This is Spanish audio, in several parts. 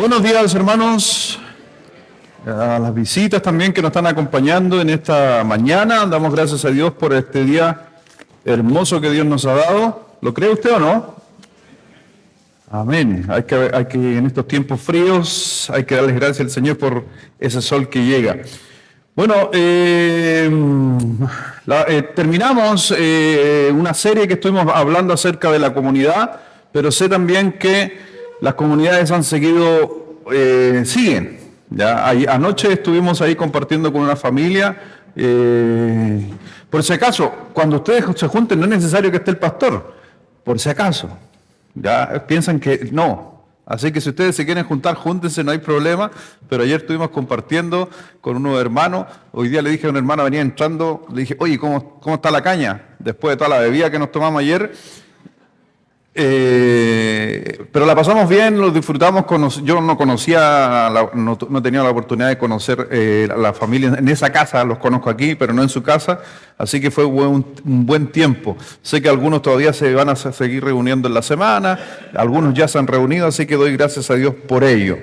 Buenos días, hermanos, a las visitas también que nos están acompañando en esta mañana. Damos gracias a Dios por este día hermoso que Dios nos ha dado. ¿Lo cree usted o no? Amén. Hay que en estos tiempos fríos, hay que darles gracias al Señor por ese sol que llega. Bueno, terminamos una serie que estuvimos hablando acerca de la comunidad, pero sé también que las comunidades han seguido, siguen. ¿Ya? Anoche estuvimos ahí compartiendo con una familia. Por si acaso, cuando ustedes se junten no es necesario que esté el pastor, por si acaso. Ya piensan que no. Así que si ustedes se quieren juntar, júntense, no hay problema. Pero ayer estuvimos compartiendo con unos hermanos. Hoy día le dije a un hermano, venía entrando, le dije, oye, ¿cómo está la caña? Después de toda la bebida que nos tomamos ayer. Pero la pasamos bien, lo disfrutamos. Yo no conocía, no tenía la oportunidad de conocer a la familia en esa casa, los conozco aquí, pero no en su casa, así que fue un buen tiempo. Sé que algunos todavía se van a seguir reuniendo en la semana, algunos ya se han reunido, así que doy gracias a Dios por ello.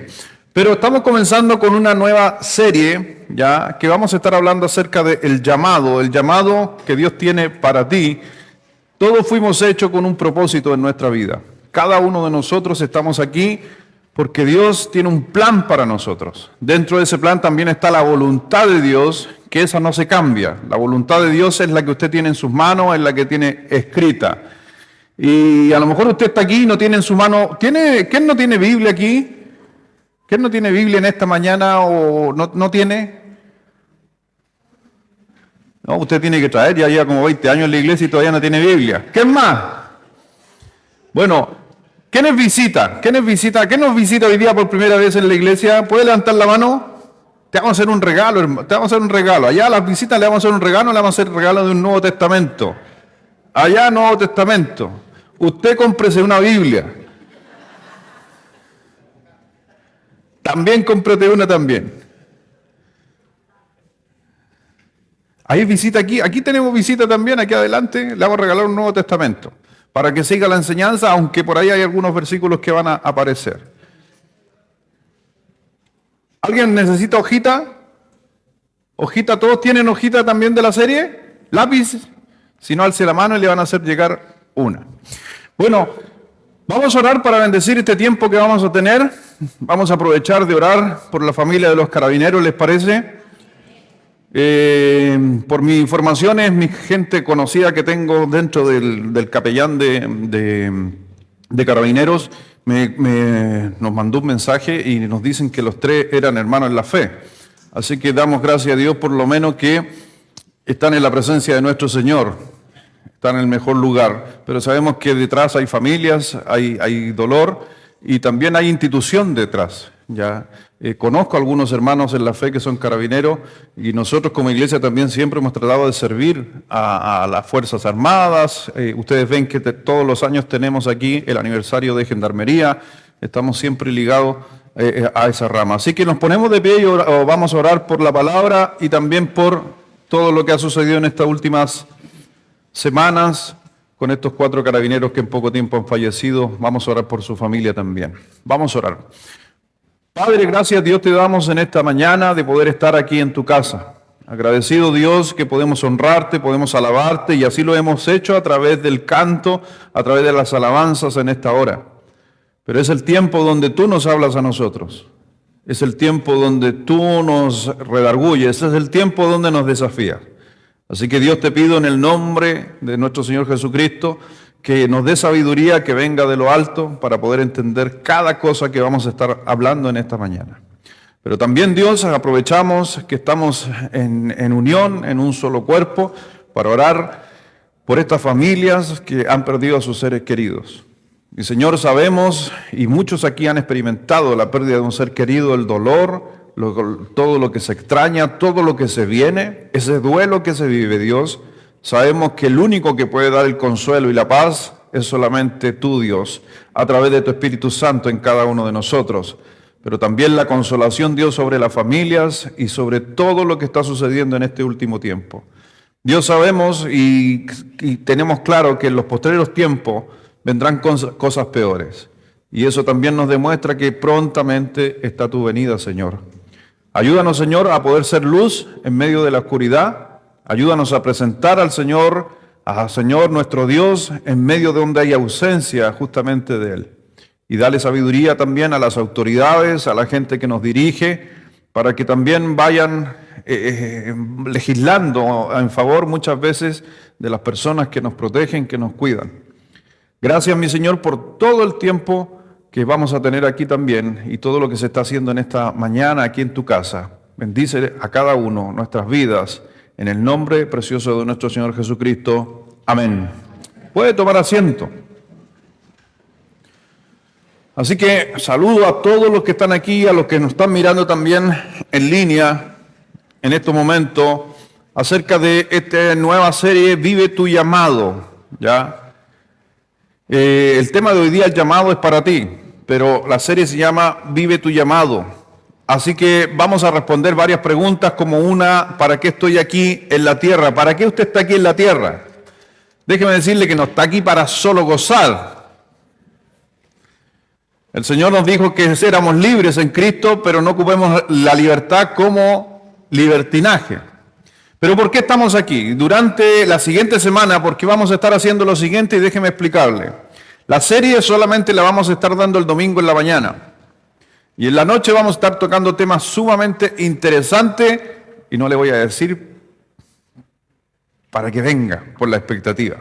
Pero estamos comenzando con una nueva serie, ya que vamos a estar hablando acerca del llamado que Dios tiene para ti. Todos fuimos hechos con un propósito en nuestra vida. Cada uno de nosotros estamos aquí porque Dios tiene un plan para nosotros. Dentro de ese plan también está la voluntad de Dios, que esa no se cambia. La voluntad de Dios es la que usted tiene en sus manos, es la que tiene escrita. Y a lo mejor usted está aquí y no tiene en su mano... ¿Quién no tiene Biblia aquí? ¿Quién no tiene Biblia en esta mañana o no tiene? No, usted tiene que traer, ya lleva como 20 años en la iglesia y todavía no tiene Biblia. ¿Qué más? Bueno, ¿quiénes visitan? ¿Quién nos visita hoy día por primera vez en la iglesia? ¿Puede levantar la mano? Te vamos a hacer un regalo, hermano. Te vamos a hacer un regalo. Allá a las visitas le vamos a hacer un regalo, le vamos a hacer el regalo de un Nuevo Testamento. Allá Nuevo Testamento. Usted cómprese una Biblia. También cómprate una también. Hay visita aquí tenemos visita también, aquí adelante, le vamos a regalar un Nuevo Testamento, para que siga la enseñanza, aunque por ahí hay algunos versículos que van a aparecer. ¿Alguien necesita hojita? ¿Hojita? ¿Todos tienen hojita también de la serie? ¿Lápiz? Si no, alce la mano y le van a hacer llegar una. Bueno, vamos a orar para bendecir este tiempo que vamos a tener. Vamos a aprovechar de orar por la familia de los carabineros, ¿les parece? Por mis informaciones, mi gente conocida que tengo dentro del capellán de carabineros, nos mandó un mensaje y nos dicen que los tres eran hermanos en la fe. Así que damos gracias a Dios por lo menos que están en la presencia de nuestro Señor, están en el mejor lugar. Pero sabemos que detrás hay familias, hay dolor y también hay institución detrás. Ya conozco a algunos hermanos en la fe que son carabineros y nosotros como iglesia también siempre hemos tratado de servir a las Fuerzas Armadas. Ustedes ven que todos los años tenemos aquí el aniversario de Gendarmería, estamos siempre ligados a esa rama. Así que nos ponemos de pie y vamos a orar por la palabra y también por todo lo que ha sucedido en estas últimas semanas con estos 4 carabineros que en poco tiempo han fallecido. Vamos a orar por su familia también. Vamos a orar. Padre, gracias Dios te damos en esta mañana de poder estar aquí en tu casa. Agradecido Dios que podemos honrarte, podemos alabarte y así lo hemos hecho a través del canto, a través de las alabanzas en esta hora. Pero es el tiempo donde tú nos hablas a nosotros. Es el tiempo donde tú nos redarguyes, es el tiempo donde nos desafías. Así que Dios te pido en el nombre de nuestro Señor Jesucristo que nos dé sabiduría que venga de lo alto para poder entender cada cosa que vamos a estar hablando en esta mañana. Pero también Dios, aprovechamos que estamos en unión, en un solo cuerpo, para orar por estas familias que han perdido a sus seres queridos. Y Señor, sabemos, y muchos aquí han experimentado la pérdida de un ser querido, el dolor, todo lo que se extraña, todo lo que se viene, ese duelo que se vive, Dios. Sabemos que el único que puede dar el consuelo y la paz es solamente tú, Dios, a través de tu Espíritu Santo en cada uno de nosotros. Pero también la consolación, Dios, sobre las familias y sobre todo lo que está sucediendo en este último tiempo. Dios, sabemos y tenemos claro que en los postreros tiempos vendrán cosas peores. Y eso también nos demuestra que prontamente está tu venida, Señor. Ayúdanos, Señor, a poder ser luz en medio de la oscuridad. Ayúdanos a presentar al Señor nuestro Dios, en medio de donde hay ausencia justamente de Él. Y dale sabiduría también a las autoridades, a la gente que nos dirige, para que también vayan legislando en favor muchas veces de las personas que nos protegen, que nos cuidan. Gracias, mi Señor, por todo el tiempo que vamos a tener aquí también y todo lo que se está haciendo en esta mañana aquí en tu casa. Bendice a cada uno nuestras vidas en el nombre precioso de nuestro Señor Jesucristo. Amén. Puede tomar asiento. Así que saludo a todos los que están aquí, a los que nos están mirando también en línea en estos momentos acerca de esta nueva serie Vive tu llamado. ¿Ya? El tema de hoy día, el llamado, es para ti, pero la serie se llama Vive tu llamado. Así que vamos a responder varias preguntas, como una: ¿para qué estoy aquí en la tierra? ¿Para qué usted está aquí en la tierra? Déjeme decirle que no está aquí para solo gozar. El Señor nos dijo que éramos libres en Cristo, pero no ocupemos la libertad como libertinaje. ¿Pero por qué estamos aquí? Durante la siguiente semana, porque vamos a estar haciendo lo siguiente, y déjeme explicarle. La serie solamente la vamos a estar dando el domingo en la mañana. Y en la noche vamos a estar tocando temas sumamente interesantes, y no le voy a decir para que venga por la expectativa.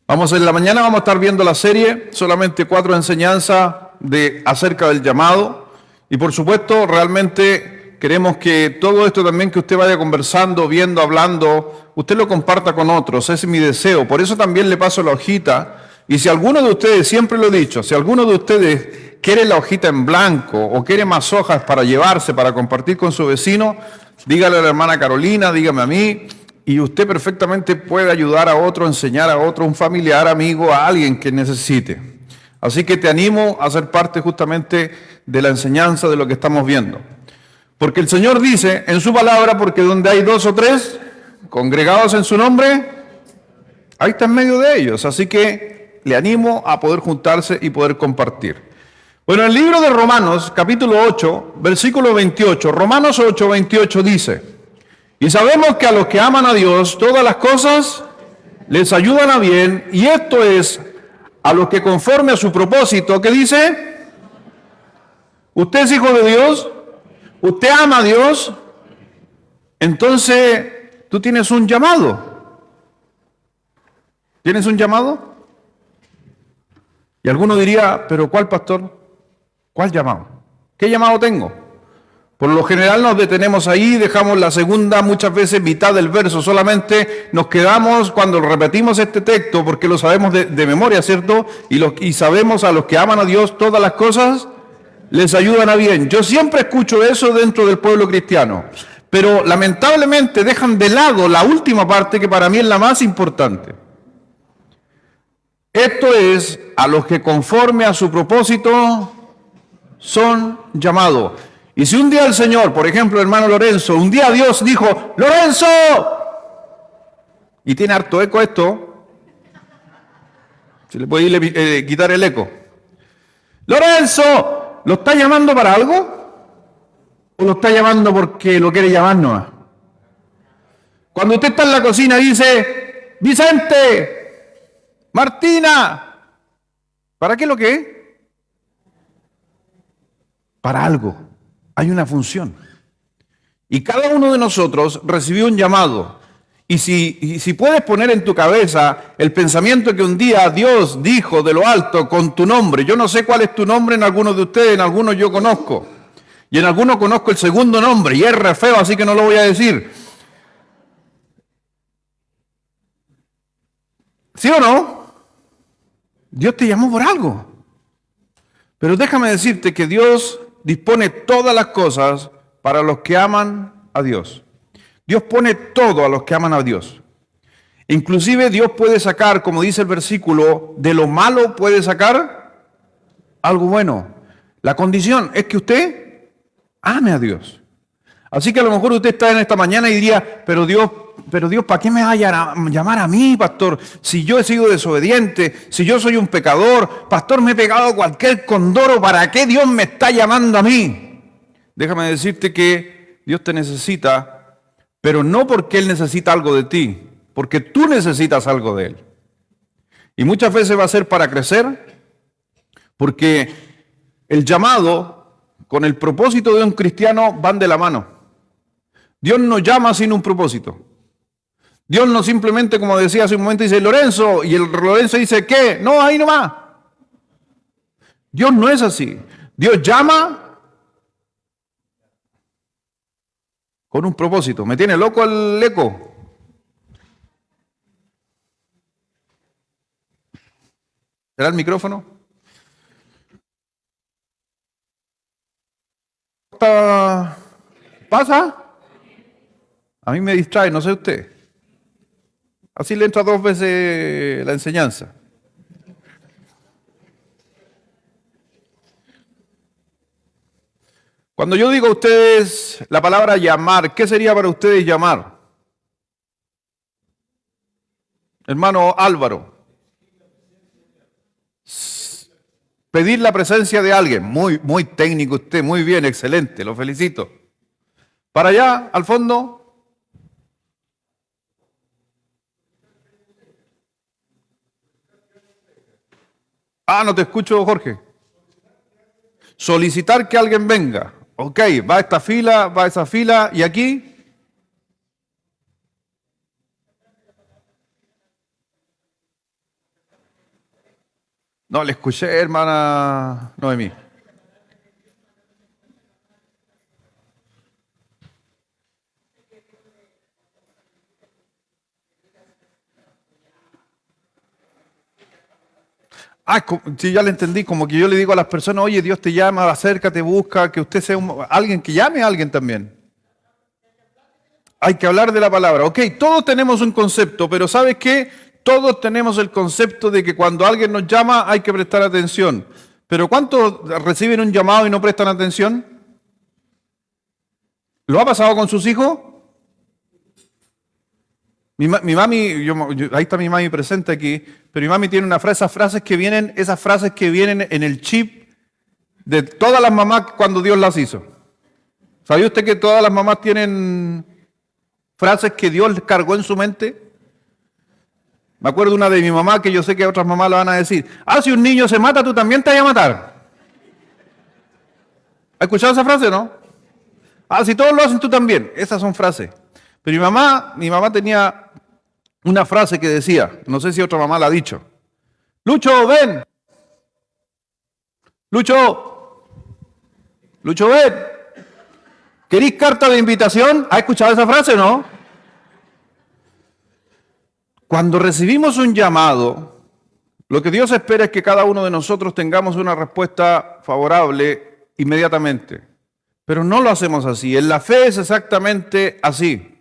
En la mañana vamos a estar viendo la serie, solamente 4 enseñanzas acerca del llamado. Y por supuesto, realmente queremos que todo esto también que usted vaya conversando, viendo, hablando, usted lo comparta con otros. Ese es mi deseo. Por eso también le paso la hojita. Y si alguno de ustedes, siempre lo he dicho, si alguno de ustedes quiere la hojita en blanco o quiere más hojas para llevarse, para compartir con su vecino, dígale a la hermana Carolina, dígame a mí. Y usted perfectamente puede ayudar a otro, enseñar a otro, un familiar, amigo, a alguien que necesite. Así que te animo a ser parte justamente de la enseñanza de lo que estamos viendo. Porque el Señor dice en su palabra, porque donde hay 2 o 3 congregados en su nombre, ahí está en medio de ellos. Así que le animo a poder juntarse y poder compartir. Bueno, el libro de Romanos, capítulo 8, versículo 28, Romanos 8, 28 dice: y sabemos que a los que aman a Dios, todas las cosas les ayudan a bien, y esto es a los que conforme a su propósito, ¿qué dice? Usted es hijo de Dios, usted ama a Dios, entonces tú tienes un llamado. ¿Tienes un llamado? Y alguno diría, ¿pero cuál, pastor? ¿Cuál llamado? ¿Qué llamado tengo? Por lo general nos detenemos ahí, dejamos la segunda, muchas veces mitad del verso, solamente nos quedamos cuando repetimos este texto, porque lo sabemos de memoria, ¿cierto? Y sabemos a los que aman a Dios, todas las cosas les ayudan a bien. Yo siempre escucho eso dentro del pueblo cristiano, pero lamentablemente dejan de lado la última parte, que para mí es la más importante. Esto es a los que conforme a su propósito son llamados. Y si un día el Señor, por ejemplo, hermano Lorenzo, un día Dios dijo, ¡Lorenzo! Y tiene harto eco esto, se le puede quitar el eco. ¡Lorenzo! ¿Lo está llamando para algo? ¿O lo está llamando porque lo quiere llamar nomás? Cuando usted está en la cocina y dice, Vicente, Martina, ¿para qué lo que es? Para algo. Hay una función. Y cada uno de nosotros recibió un llamado. Y si puedes poner en tu cabeza el pensamiento que un día Dios dijo de lo alto con tu nombre. Yo no sé cuál es tu nombre en algunos de ustedes, en algunos yo conozco. Y en algunos conozco el segundo nombre y es re feo, así que no lo voy a decir. ¿Sí o no? Dios te llamó por algo. Pero déjame decirte que Dios dispone todas las cosas para los que aman a Dios. Dios pone todo a los que aman a Dios. Inclusive Dios puede sacar, como dice el versículo, de lo malo puede sacar algo bueno. La condición es que usted ame a Dios. Así que a lo mejor usted está en esta mañana y diría, pero Dios, pero Dios, ¿para qué me va a llamar a mí, pastor? Si yo he sido desobediente, si yo soy un pecador, pastor, me he pegado cualquier condoro, ¿para qué Dios me está llamando a mí? Déjame decirte que Dios te necesita, pero no porque Él necesita algo de ti, porque tú necesitas algo de Él. Y muchas veces va a ser para crecer, porque el llamado con el propósito de un cristiano van de la mano. Dios no llama sin un propósito. Dios no simplemente, como decía hace un momento, dice Lorenzo, y el Lorenzo dice, ¿qué? No, ahí nomás. Dios no es así. Dios llama con un propósito. ¿Me tiene loco el eco? ¿Será el micrófono? ¿Pasa? A mí me distrae, no sé usted. Así le entra 2 veces la enseñanza. Cuando yo digo a ustedes la palabra llamar, ¿qué sería para ustedes llamar? Hermano Álvaro. Pedir la presencia de alguien. Muy, muy técnico usted, muy bien, excelente, lo felicito. Para allá, al fondo. No te escucho, Jorge. Solicitar que alguien venga. Ok, va a esta fila, va a esa fila, y aquí. No, le escuché, hermana Noemí. Sí, ya le entendí, como que yo le digo a las personas, oye, Dios te llama, acércate, busca, que usted sea alguien que llame a alguien también. Hay que hablar de la palabra. Ok, todos tenemos un concepto, pero ¿sabes qué? Todos tenemos el concepto de que cuando alguien nos llama hay que prestar atención. Pero ¿cuántos reciben un llamado y no prestan atención? ¿Lo ha pasado con sus hijos? Mi mami, ahí está mi mami presente aquí, pero mi mami tiene esas frases que vienen en el chip de todas las mamás cuando Dios las hizo. ¿Sabía usted que todas las mamás tienen frases que Dios les cargó en su mente? Me acuerdo una de mi mamá que yo sé que otras mamás la van a decir. Si un niño se mata, tú también te vas a matar. ¿Ha escuchado esa frase, no? Si todos lo hacen, tú también. Esas son frases. Pero mi mamá tenía una frase que decía, no sé si otra mamá la ha dicho. Lucho, ven. Lucho, ven. ¿Querís carta de invitación? ¿Ha escuchado esa frase o no? Cuando recibimos un llamado, lo que Dios espera es que cada uno de nosotros tengamos una respuesta favorable inmediatamente. Pero no lo hacemos así. En la fe es exactamente así.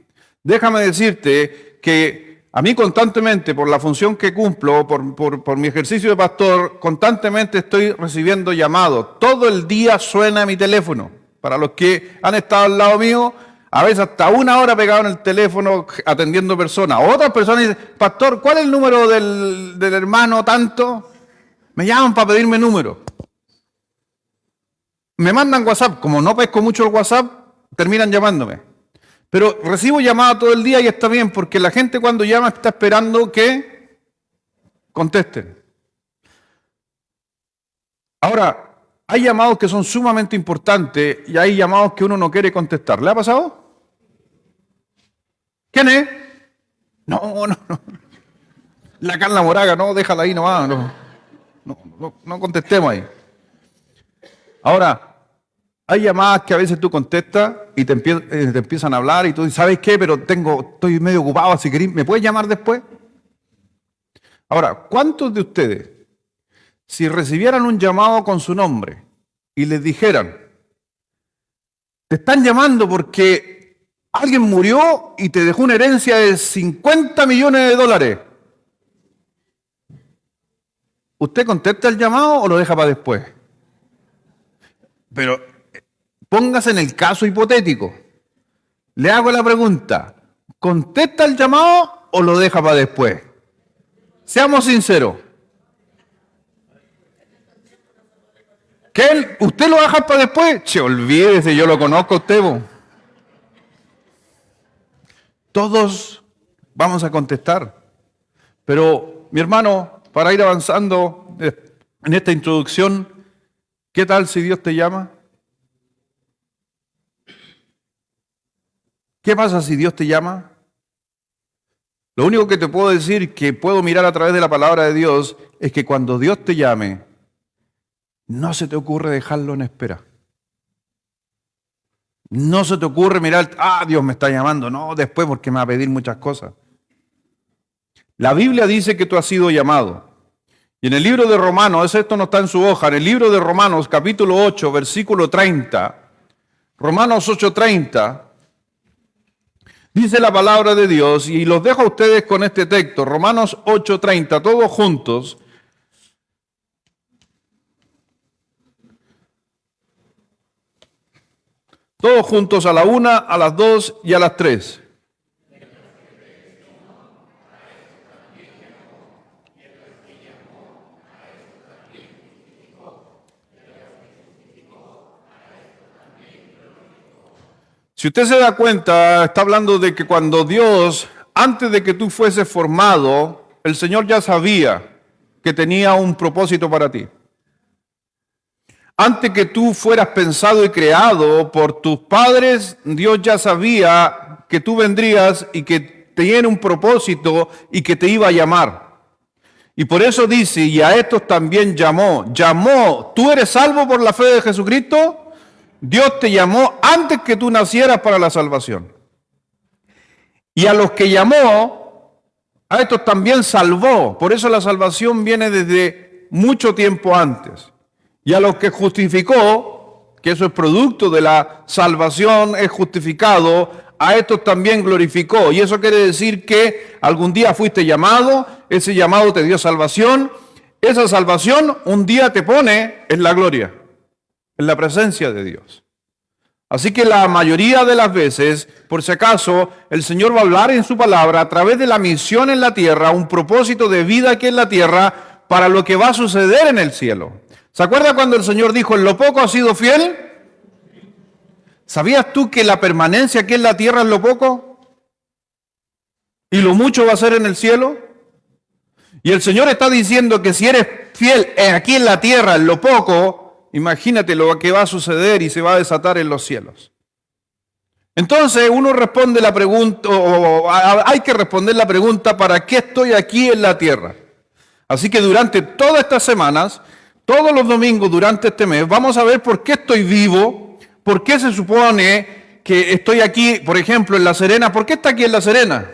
Déjame decirte que a mí constantemente, por la función que cumplo, por mi ejercicio de pastor, constantemente estoy recibiendo llamados. Todo el día suena mi teléfono. Para los que han estado al lado mío, a veces hasta 1 hora pegado en el teléfono atendiendo personas. Otras personas dicen, pastor, ¿cuál es el número del hermano tanto? Me llaman para pedirme número. Me mandan WhatsApp. Como no pesco mucho el WhatsApp, terminan llamándome. Pero recibo llamadas todo el día y está bien, porque la gente cuando llama está esperando que contesten. Ahora, hay llamados que son sumamente importantes y hay llamados que uno no quiere contestar. ¿Le ha pasado? ¿Quién es? No. La Carla Moraga, no, déjala ahí nomás. No contestemos ahí. Ahora, hay llamadas que a veces tú contestas y te empiezan a hablar y tú dices, ¿sabes qué? Pero estoy medio ocupado, si querés, ¿me puedes llamar después? Ahora, ¿cuántos de ustedes, si recibieran un llamado con su nombre y les dijeran, te están llamando porque alguien murió y te dejó una herencia de $50 millones, ¿usted contesta el llamado o lo deja para después? Pero póngase en el caso hipotético. Le hago la pregunta, ¿Contesta el llamado o lo deja para después? Seamos sinceros. ¿Qué? ¿Usted lo deja para después? Che, olvídese, yo lo conozco a usted, vos. Todos vamos a contestar. Pero, mi hermano, para ir avanzando en esta introducción, ¿qué tal si Dios te llama? ¿Qué pasa si Dios te llama? Lo único que te puedo decir, que puedo mirar a través de la palabra de Dios, es que cuando Dios te llame, no se te ocurre dejarlo en espera. No se te ocurre mirar, Dios me está llamando, no, después porque me va a pedir muchas cosas. La Biblia dice que tú has sido llamado. Y en el libro de Romanos, esto no está en su hoja, en el libro de Romanos, capítulo 8, versículo 30, Romanos 8:30, dice la palabra de Dios, y los dejo a ustedes con este texto, Romanos 8:30, todos juntos. Todos juntos a la 1, a las 2 y a las 3. Si usted se da cuenta, está hablando de que cuando Dios, antes de que tú fueses formado, el Señor ya sabía que tenía un propósito para ti. Antes que tú fueras pensado y creado por tus padres, Dios ya sabía que tú vendrías y que tenía un propósito y que te iba a llamar. Y por eso dice, y a estos también llamó. ¿Tú eres salvo por la fe de Jesucristo? Dios te llamó antes que tú nacieras para la salvación. Y a los que llamó, a estos también salvó. Por eso la salvación viene desde mucho tiempo antes. Y a los que justificó, que eso es producto de la salvación, es justificado, a estos también glorificó. Y eso quiere decir que algún día fuiste llamado, ese llamado te dio salvación, esa salvación un día te pone en la gloria, en la presencia de Dios. Así que la mayoría de las veces, por si acaso, el Señor va a hablar en su palabra a través de la misión en la tierra, un propósito de vida aquí en la tierra para lo que va a suceder en el cielo. ¿Se acuerda cuando el Señor dijo, en lo poco has sido fiel? ¿Sabías tú que la permanencia aquí en la tierra es lo poco? ¿Y lo mucho va a ser en el cielo? Y el Señor está diciendo que si eres fiel aquí en la tierra, en lo poco, imagínate lo que va a suceder y se va a desatar en los cielos. Entonces uno responde la pregunta, o hay que responder la pregunta, ¿para qué estoy aquí en la tierra? Así que durante todas estas semanas, todos los domingos durante este mes, vamos a ver por qué estoy vivo, por qué se supone que estoy aquí, por ejemplo, en La Serena. ¿Por qué está aquí en La Serena?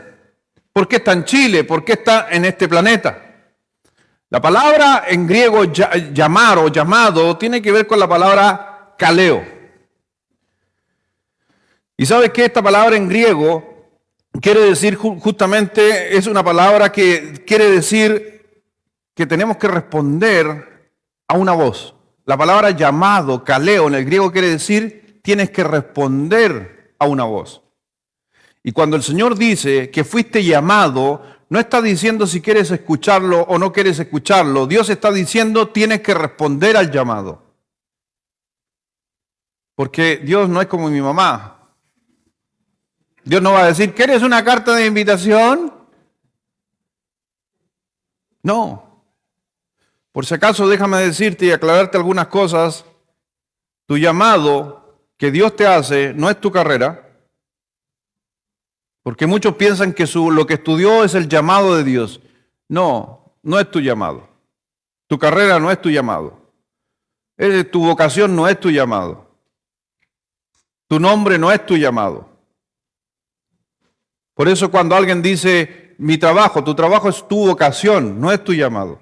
¿Por qué está en Chile? ¿Por qué está en este planeta? La palabra en griego llamar o llamado tiene que ver con la palabra kaleo. Y sabes que esta palabra en griego quiere decir justamente, es una palabra que quiere decir que tenemos que responder a una voz. La palabra llamado, kaleo, en el griego quiere decir tienes que responder a una voz. Y cuando el Señor dice que fuiste llamado, no está diciendo si quieres escucharlo o no quieres escucharlo. Dios está diciendo tienes que responder al llamado. Porque Dios no es como mi mamá. Dios no va a decir, ¿quieres una carta de invitación? No. Por si acaso, déjame decirte y aclararte algunas cosas. Tu llamado que Dios te hace no es tu carrera, porque muchos piensan que lo que estudió es el llamado de Dios. No, no es tu llamado. Tu carrera no es tu llamado. Tu vocación no es tu llamado. Tu nombre no es tu llamado. Por eso cuando alguien dice, mi trabajo, tu trabajo es tu vocación, no es tu llamado.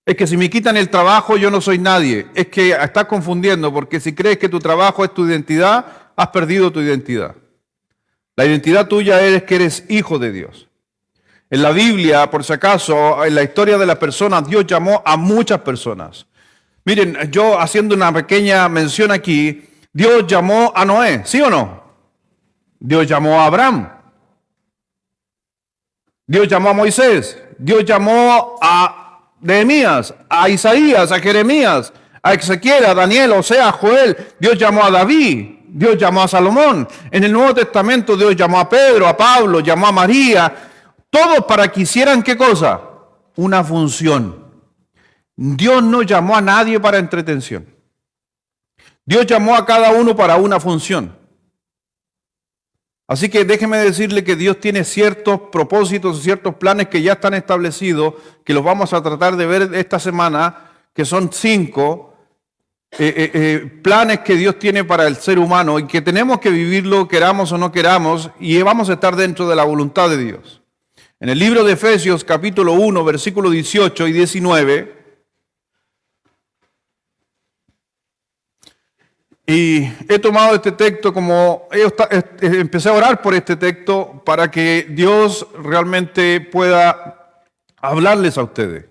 Es que si me quitan el trabajo yo no soy nadie. Es que estás confundiendo, porque si crees que tu trabajo es tu identidad, has perdido tu identidad. La identidad tuya es que eres hijo de Dios. En la Biblia, por si acaso, en la historia de las personas, Dios llamó a muchas personas. Miren, yo haciendo una pequeña mención aquí, Dios llamó a Noé, ¿sí o no? Dios llamó a Abraham. Dios llamó a Moisés, Dios llamó a Nehemías, a Isaías, a Jeremías, a Ezequiel, a Daniel, Oseas, a Joel. Dios llamó a David, Dios llamó a Salomón. En el Nuevo Testamento Dios llamó a Pedro, a Pablo, llamó a María. Todos para que hicieran ¿qué cosa? Una función. Dios no llamó a nadie para entretención. Dios llamó a cada uno para una función. Así que déjeme decirle que Dios tiene ciertos propósitos, ciertos planes que ya están establecidos, que los vamos a tratar de ver esta semana, que son 5 planes que Dios tiene para el ser humano y que tenemos que vivirlo, queramos o no queramos, y vamos a estar dentro de la voluntad de Dios. En el libro de Efesios, capítulo 1, versículos 18 y 19, y he tomado este texto como, empecé a orar por este texto para que Dios realmente pueda hablarles a ustedes.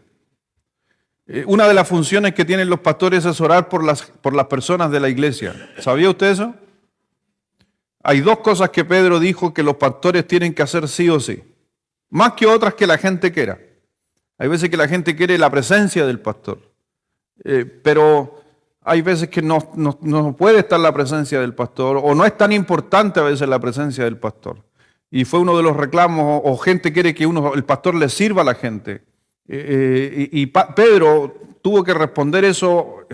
Una de las funciones que tienen los pastores es orar por las personas de la iglesia. ¿Sabía usted eso? Hay 2 cosas que Pedro dijo que los pastores tienen que hacer sí o sí, más que otras que la gente quiera. Hay veces que la gente quiere la presencia del pastor, pero hay veces que no puede estar la presencia del pastor, o no es tan importante a veces la presencia del pastor. Y fue uno de los reclamos, o gente quiere que el pastor le sirva a la gente. Pedro tuvo que responder eso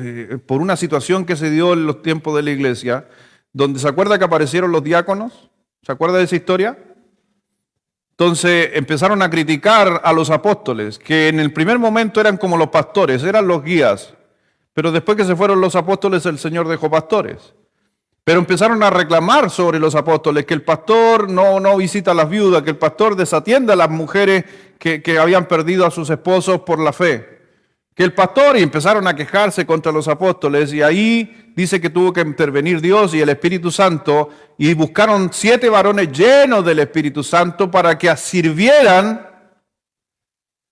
por una situación que se dio en los tiempos de la iglesia, donde ¿se acuerda que aparecieron los diáconos? ¿Se acuerda de esa historia? Entonces empezaron a criticar a los apóstoles, que en el primer momento eran como los pastores, eran los guías. Pero después que se fueron los apóstoles, el Señor dejó pastores. Pero empezaron a reclamar sobre los apóstoles, que el pastor no visita a las viudas, que el pastor desatiende a las mujeres que habían perdido a sus esposos por la fe. Que el pastor, y empezaron a quejarse contra los apóstoles, y ahí dice que tuvo que intervenir Dios y el Espíritu Santo, y buscaron 7 varones llenos del Espíritu Santo para que sirvieran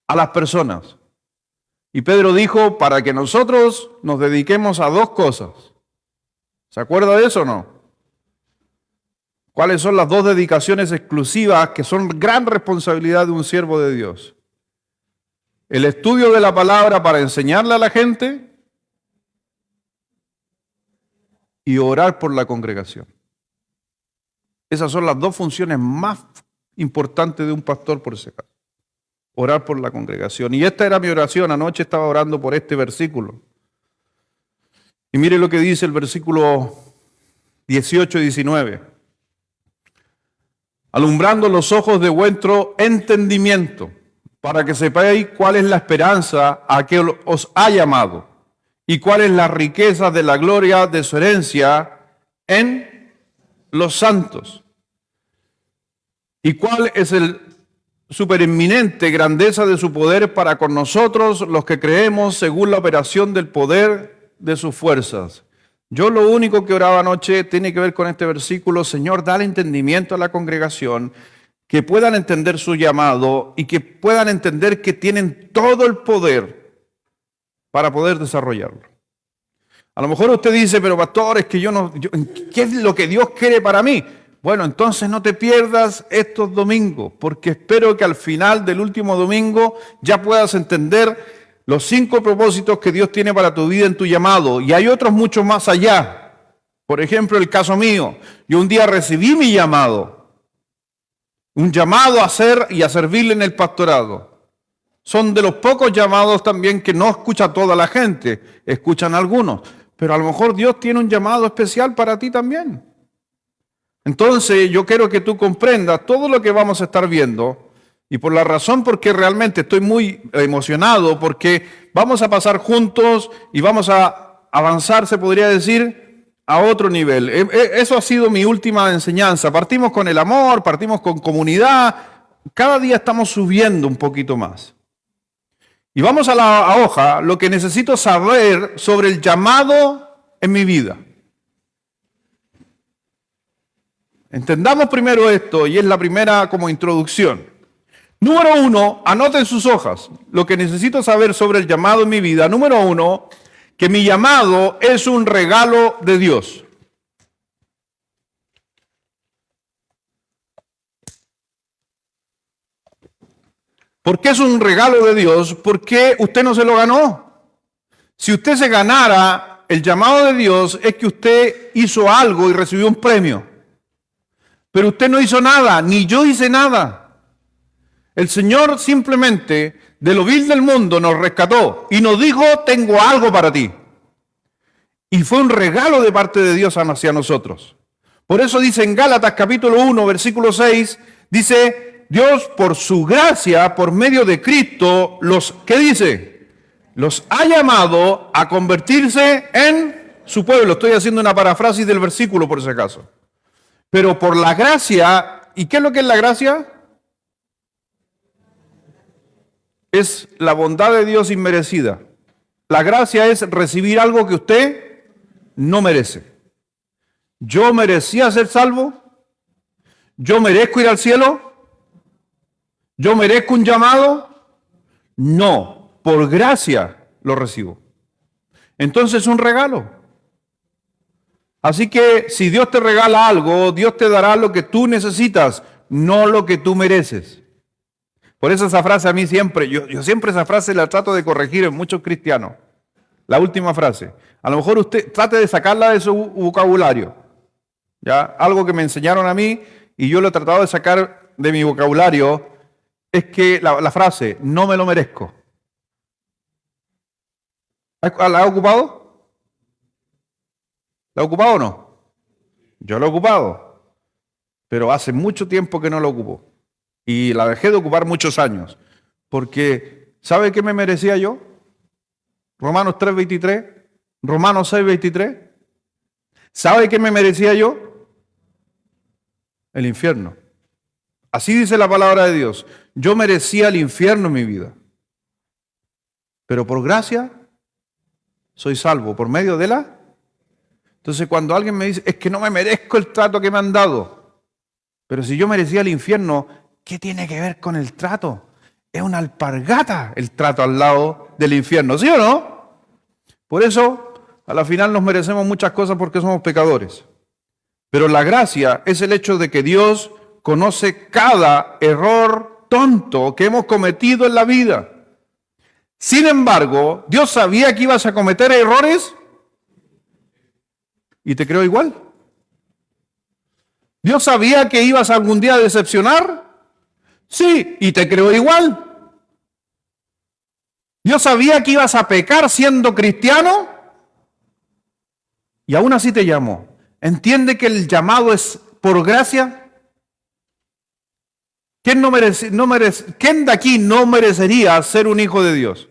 a las personas. Y Pedro dijo, para que nosotros nos dediquemos a 2 cosas. ¿Se acuerda de eso o no? ¿Cuáles son las 2 dedicaciones exclusivas que son gran responsabilidad de un siervo de Dios? El estudio de la palabra para enseñarle a la gente y orar por la congregación. Esas son las 2 funciones más importantes de un pastor por ese caso. Orar por la congregación. Y esta era mi oración. Anoche estaba orando por este versículo. Y mire lo que dice el versículo 18 y 19. Alumbrando los ojos de vuestro entendimiento, para que sepáis cuál es la esperanza a que os ha llamado, y cuál es la riqueza de la gloria de su herencia en los santos, y cuál es el supereminente grandeza de su poder para con nosotros los que creemos según la operación del poder de sus fuerzas. Yo lo único que oraba anoche tiene que ver con este versículo. Señor, dale entendimiento a la congregación, que puedan entender su llamado y que puedan entender que tienen todo el poder para poder desarrollarlo. A lo mejor usted dice, pero pastor, es que ¿qué es lo que Dios quiere para mí? Bueno, entonces no te pierdas estos domingos, porque espero que al final del último domingo ya puedas entender los 5 propósitos que Dios tiene para tu vida en tu llamado. Y hay otros mucho más allá. Por ejemplo, el caso mío. Yo un día recibí mi llamado. Un llamado a hacer y a servirle en el pastorado. Son de los pocos llamados también que no escucha toda la gente. Escuchan algunos. Pero a lo mejor Dios tiene un llamado especial para ti también. Entonces yo quiero que tú comprendas todo lo que vamos a estar viendo y por la razón porque realmente estoy muy emocionado porque vamos a pasar juntos y vamos a avanzar, se podría decir, a otro nivel. Eso ha sido mi última enseñanza. Partimos con el amor, partimos con comunidad, cada día estamos subiendo un poquito más. Y vamos a la hoja, lo que necesito saber sobre el llamado en mi vida. Entendamos primero esto, y es la primera como introducción. Número 1, anoten sus hojas. Lo que necesito saber sobre el llamado en mi vida. Número 1, que mi llamado es un regalo de Dios. ¿Por qué es un regalo de Dios? Porque usted no se lo ganó. Si usted se ganara el llamado de Dios, es que usted hizo algo y recibió un premio. Pero usted no hizo nada, ni yo hice nada. El Señor simplemente de lo vil del mundo nos rescató y nos dijo, tengo algo para ti. Y fue un regalo de parte de Dios hacia nosotros. Por eso dice en Gálatas capítulo 1, versículo 6, dice, Dios por su gracia, por medio de Cristo, ¿qué dice? Los ha llamado a convertirse en su pueblo. Estoy haciendo una parafrasis del versículo por si acaso. Pero por la gracia, ¿y qué es lo que es la gracia? Es la bondad de Dios inmerecida. La gracia es recibir algo que usted no merece. ¿Yo merecía ser salvo? ¿Yo merezco ir al cielo? ¿Yo merezco un llamado? No, por gracia lo recibo. Entonces es un regalo. Así que si Dios te regala algo, Dios te dará lo que tú necesitas, no lo que tú mereces. Por eso esa frase a mí siempre, yo siempre esa frase la trato de corregir en muchos cristianos. La última frase. A lo mejor usted trate de sacarla de su vocabulario. ¿Ya? Algo que me enseñaron a mí y yo lo he tratado de sacar de mi vocabulario es que la frase, no me lo merezco. ¿La ha ocupado? ¿La ha ocupado o no? Yo la he ocupado, pero hace mucho tiempo que no la ocupo. Y la dejé de ocupar muchos años. Porque, ¿sabe qué me merecía yo? Romanos 3:23, Romanos 6:23. ¿Sabe qué me merecía yo? El infierno. Así dice la palabra de Dios. Yo merecía el infierno en mi vida. Pero por gracia soy salvo, por medio de la... Entonces cuando alguien me dice, es que no me merezco el trato que me han dado. Pero si yo merecía el infierno, ¿qué tiene que ver con el trato? Es una alpargata el trato al lado del infierno, ¿sí o no? Por eso, a la final nos merecemos muchas cosas porque somos pecadores. Pero la gracia es el hecho de que Dios conoce cada error tonto que hemos cometido en la vida. Sin embargo, Dios sabía que ibas a cometer errores y te creó igual. Dios sabía que ibas algún día a decepcionar. Sí, y te creó igual. Dios sabía que ibas a pecar siendo cristiano y aún así te llamó. ¿Entiende que el llamado es por gracia? ¿Quién de aquí no merecería ser un hijo de Dios?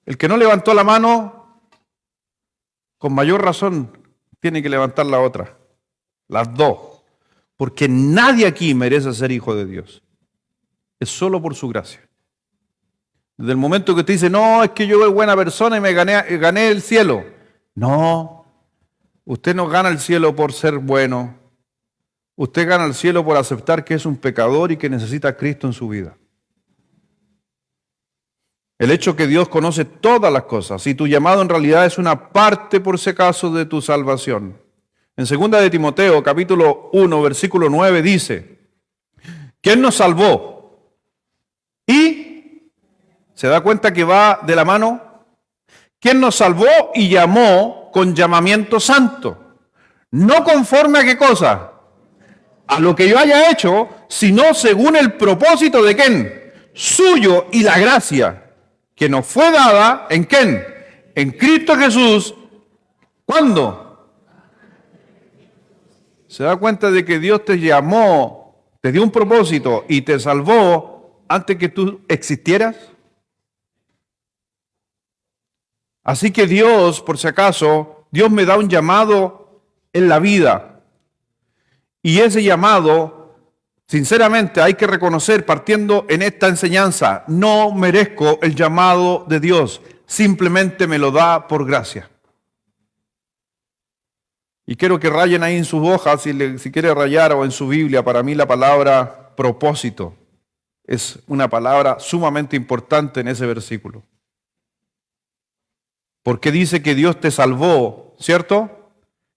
El que no levantó la mano, con mayor razón, tiene que levantar la otra. Las dos. Porque nadie aquí merece ser hijo de Dios. Es solo por su gracia. Desde el momento que te dice, no, es que yo soy buena persona y me gané el cielo. No, usted no gana el cielo por ser bueno. Usted gana el cielo por aceptar que es un pecador y que necesita a Cristo en su vida. El hecho que Dios conoce todas las cosas y tu llamado en realidad es una parte por si acaso de tu salvación. En 2 de Timoteo, capítulo 1, versículo 9 dice, ¿quién nos salvó? Y ¿se da cuenta que va de la mano? ¿Quién nos salvó y llamó con llamamiento santo? No conforme a qué cosa, a lo que yo haya hecho, sino según el propósito de ¿quién? Suyo y la gracia que nos fue dada, ¿en quién? En Cristo Jesús. ¿Cuándo? ¿Se da cuenta de que Dios te llamó, te dio un propósito y te salvó antes que tú existieras? Así que Dios, por si acaso, Dios me da un llamado en la vida. Y ese llamado, sinceramente, hay que reconocer, partiendo en esta enseñanza, no merezco el llamado de Dios, simplemente me lo da por gracia. Y quiero que rayen ahí en sus hojas, si quiere rayar, o en su Biblia, para mí la palabra propósito es una palabra sumamente importante en ese versículo. Porque dice que Dios te salvó, ¿cierto?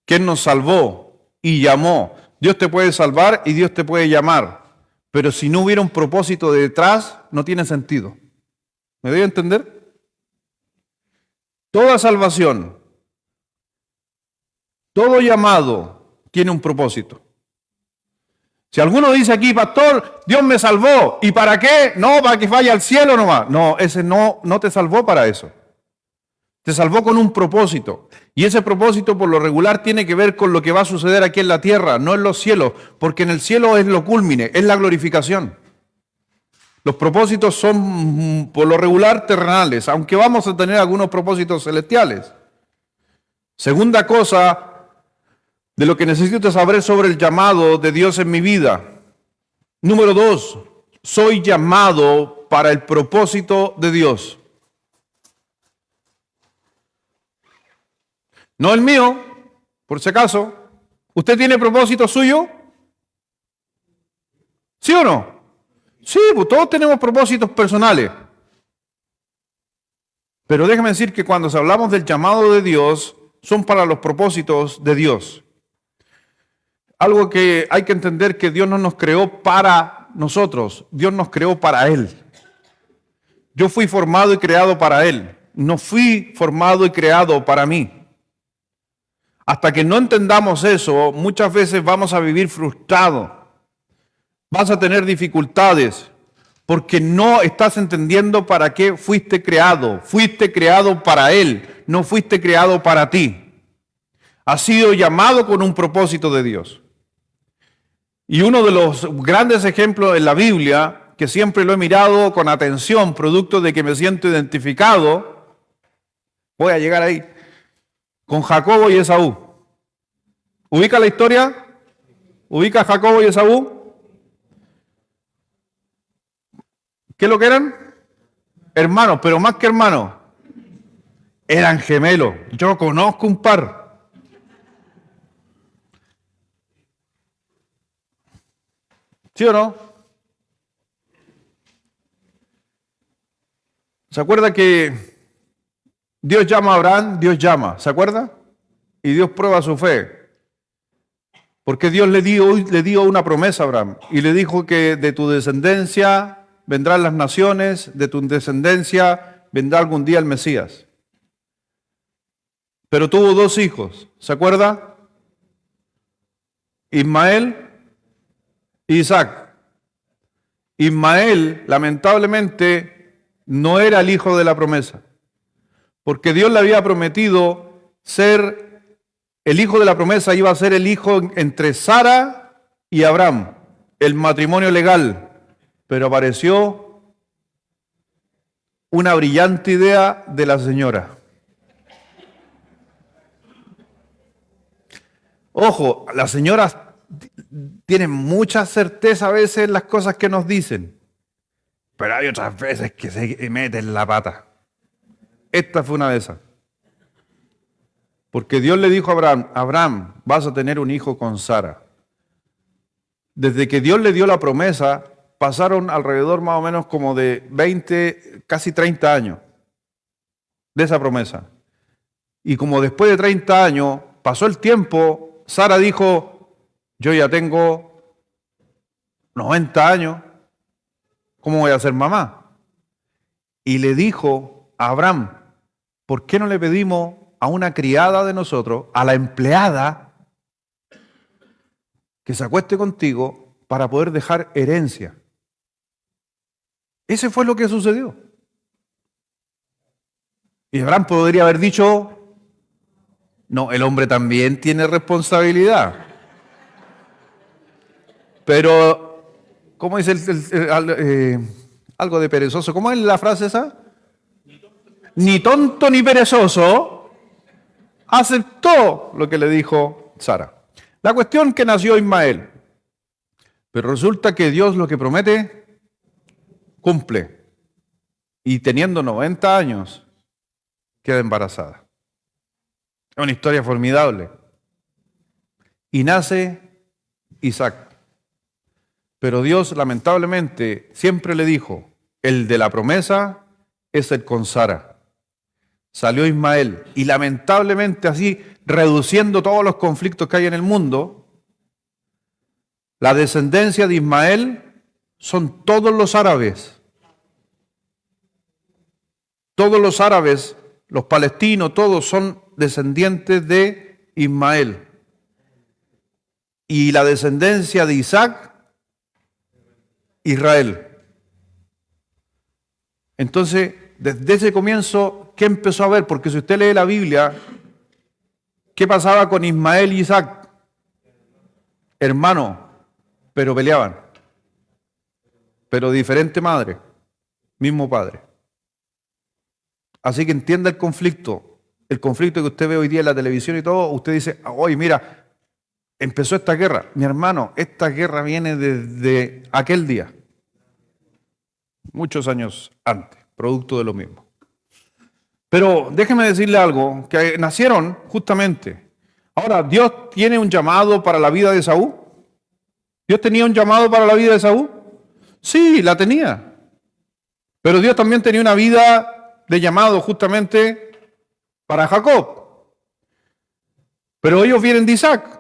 ¿Quién nos salvó y llamó? Dios te puede salvar y Dios te puede llamar, pero si no hubiera un propósito detrás, no tiene sentido. ¿Me doy a entender? Toda salvación, todo llamado tiene un propósito. Si alguno dice aquí, pastor, Dios me salvó, ¿y para qué? No, para que vaya al cielo nomás. No, ese no te salvó para eso. Te salvó con un propósito. Y ese propósito por lo regular tiene que ver con lo que va a suceder aquí en la tierra, no en los cielos, porque en el cielo es lo cúlmine, es la glorificación. Los propósitos son por lo regular terrenales, aunque vamos a tener algunos propósitos celestiales. Segunda cosa de lo que necesito saber sobre el llamado de Dios en mi vida. Número 2, soy llamado para el propósito de Dios. No el mío, por si acaso. ¿Usted tiene propósito suyo? ¿Sí o no? Sí, pues todos tenemos propósitos personales. Pero déjame decir que cuando hablamos del llamado de Dios, son para los propósitos de Dios. Algo que hay que entender que Dios no nos creó para nosotros, Dios nos creó para Él. Yo fui formado y creado para Él, no fui formado y creado para mí. Hasta que no entendamos eso, muchas veces vamos a vivir frustrados, vas a tener dificultades, porque no estás entendiendo para qué fuiste creado para Él, no fuiste creado para ti. Has sido llamado con un propósito de Dios. Y uno de los grandes ejemplos en la Biblia, que siempre lo he mirado con atención, producto de que me siento identificado, voy a llegar ahí, con Jacobo y Esaú. ¿Ubica la historia? ¿Ubica a Jacobo y Esaú? ¿Qué es lo que eran? Hermanos, pero más que hermanos, eran gemelos. Yo conozco un par. ¿Sí o no? ¿Se acuerda que Dios llama a Abraham? Dios llama, ¿se acuerda? Y Dios prueba su fe. Porque Dios le dio una promesa a Abraham y le dijo que de tu descendencia vendrán las naciones, de tu descendencia vendrá algún día el Mesías. Pero tuvo 2 hijos, ¿se acuerda? Ismael y Isaac. Ismael, lamentablemente, no era el hijo de la promesa, porque Dios le había prometido ser el hijo de la promesa, iba a ser el hijo entre Sara y Abraham, el matrimonio legal, pero apareció una brillante idea de la señora. Ojo, las señoras tienen mucha certeza a veces en las cosas que nos dicen, pero hay otras veces que se meten la pata. Esta fue una de esas. Porque Dios le dijo a Abraham, Abraham, vas a tener un hijo con Sara. Desde que Dios le dio la promesa, pasaron alrededor más o menos como de 20, casi 30 años de esa promesa. Y como después de 30 años, pasó el tiempo, Sara dijo, yo ya tengo 90 años, ¿cómo voy a ser mamá? Y le dijo a Abraham, ¿por qué no le pedimos a una criada de nosotros, a la empleada, que se acueste contigo para poder dejar herencia? Ese fue lo que sucedió. Y Abraham podría haber dicho, no, el hombre también tiene responsabilidad. Pero, ¿cómo dice algo de perezoso? ¿Cómo es la frase esa? Ni tonto ni perezoso aceptó lo que le dijo Sara. La cuestión que nació Ismael. Pero resulta que Dios lo que promete, cumple. Y teniendo 90 años, queda embarazada. Es una historia formidable. Y nace Isaac. Pero Dios, lamentablemente, siempre le dijo, el de la promesa es el con Sara. Salió Ismael. Y lamentablemente así, reduciendo todos los conflictos que hay en el mundo, La descendencia de Ismael son todos los árabes. Todos los árabes, los palestinos, todos son descendientes de Ismael. Y la descendencia de Isaac, Israel. Entonces, desde ese comienzo, ¿qué empezó a ver? Porque si usted lee la Biblia, ¿qué pasaba con Ismael y Isaac? Hermanos, pero peleaban. Pero diferente madre, mismo padre. Así que entienda el conflicto que usted ve hoy día en la televisión y todo. Usted dice, oye, mira, empezó esta guerra. Mi hermano, esta guerra viene desde aquel día, muchos años antes, producto de lo mismo. Pero déjeme decirle algo, que nacieron justamente. Ahora, ¿Dios tiene un llamado para la vida de Esaú? ¿Dios tenía un llamado para la vida de Esaú? Sí, la tenía. Pero Dios también tenía una vida de llamado justamente para Jacob. Pero ellos vienen de Isaac.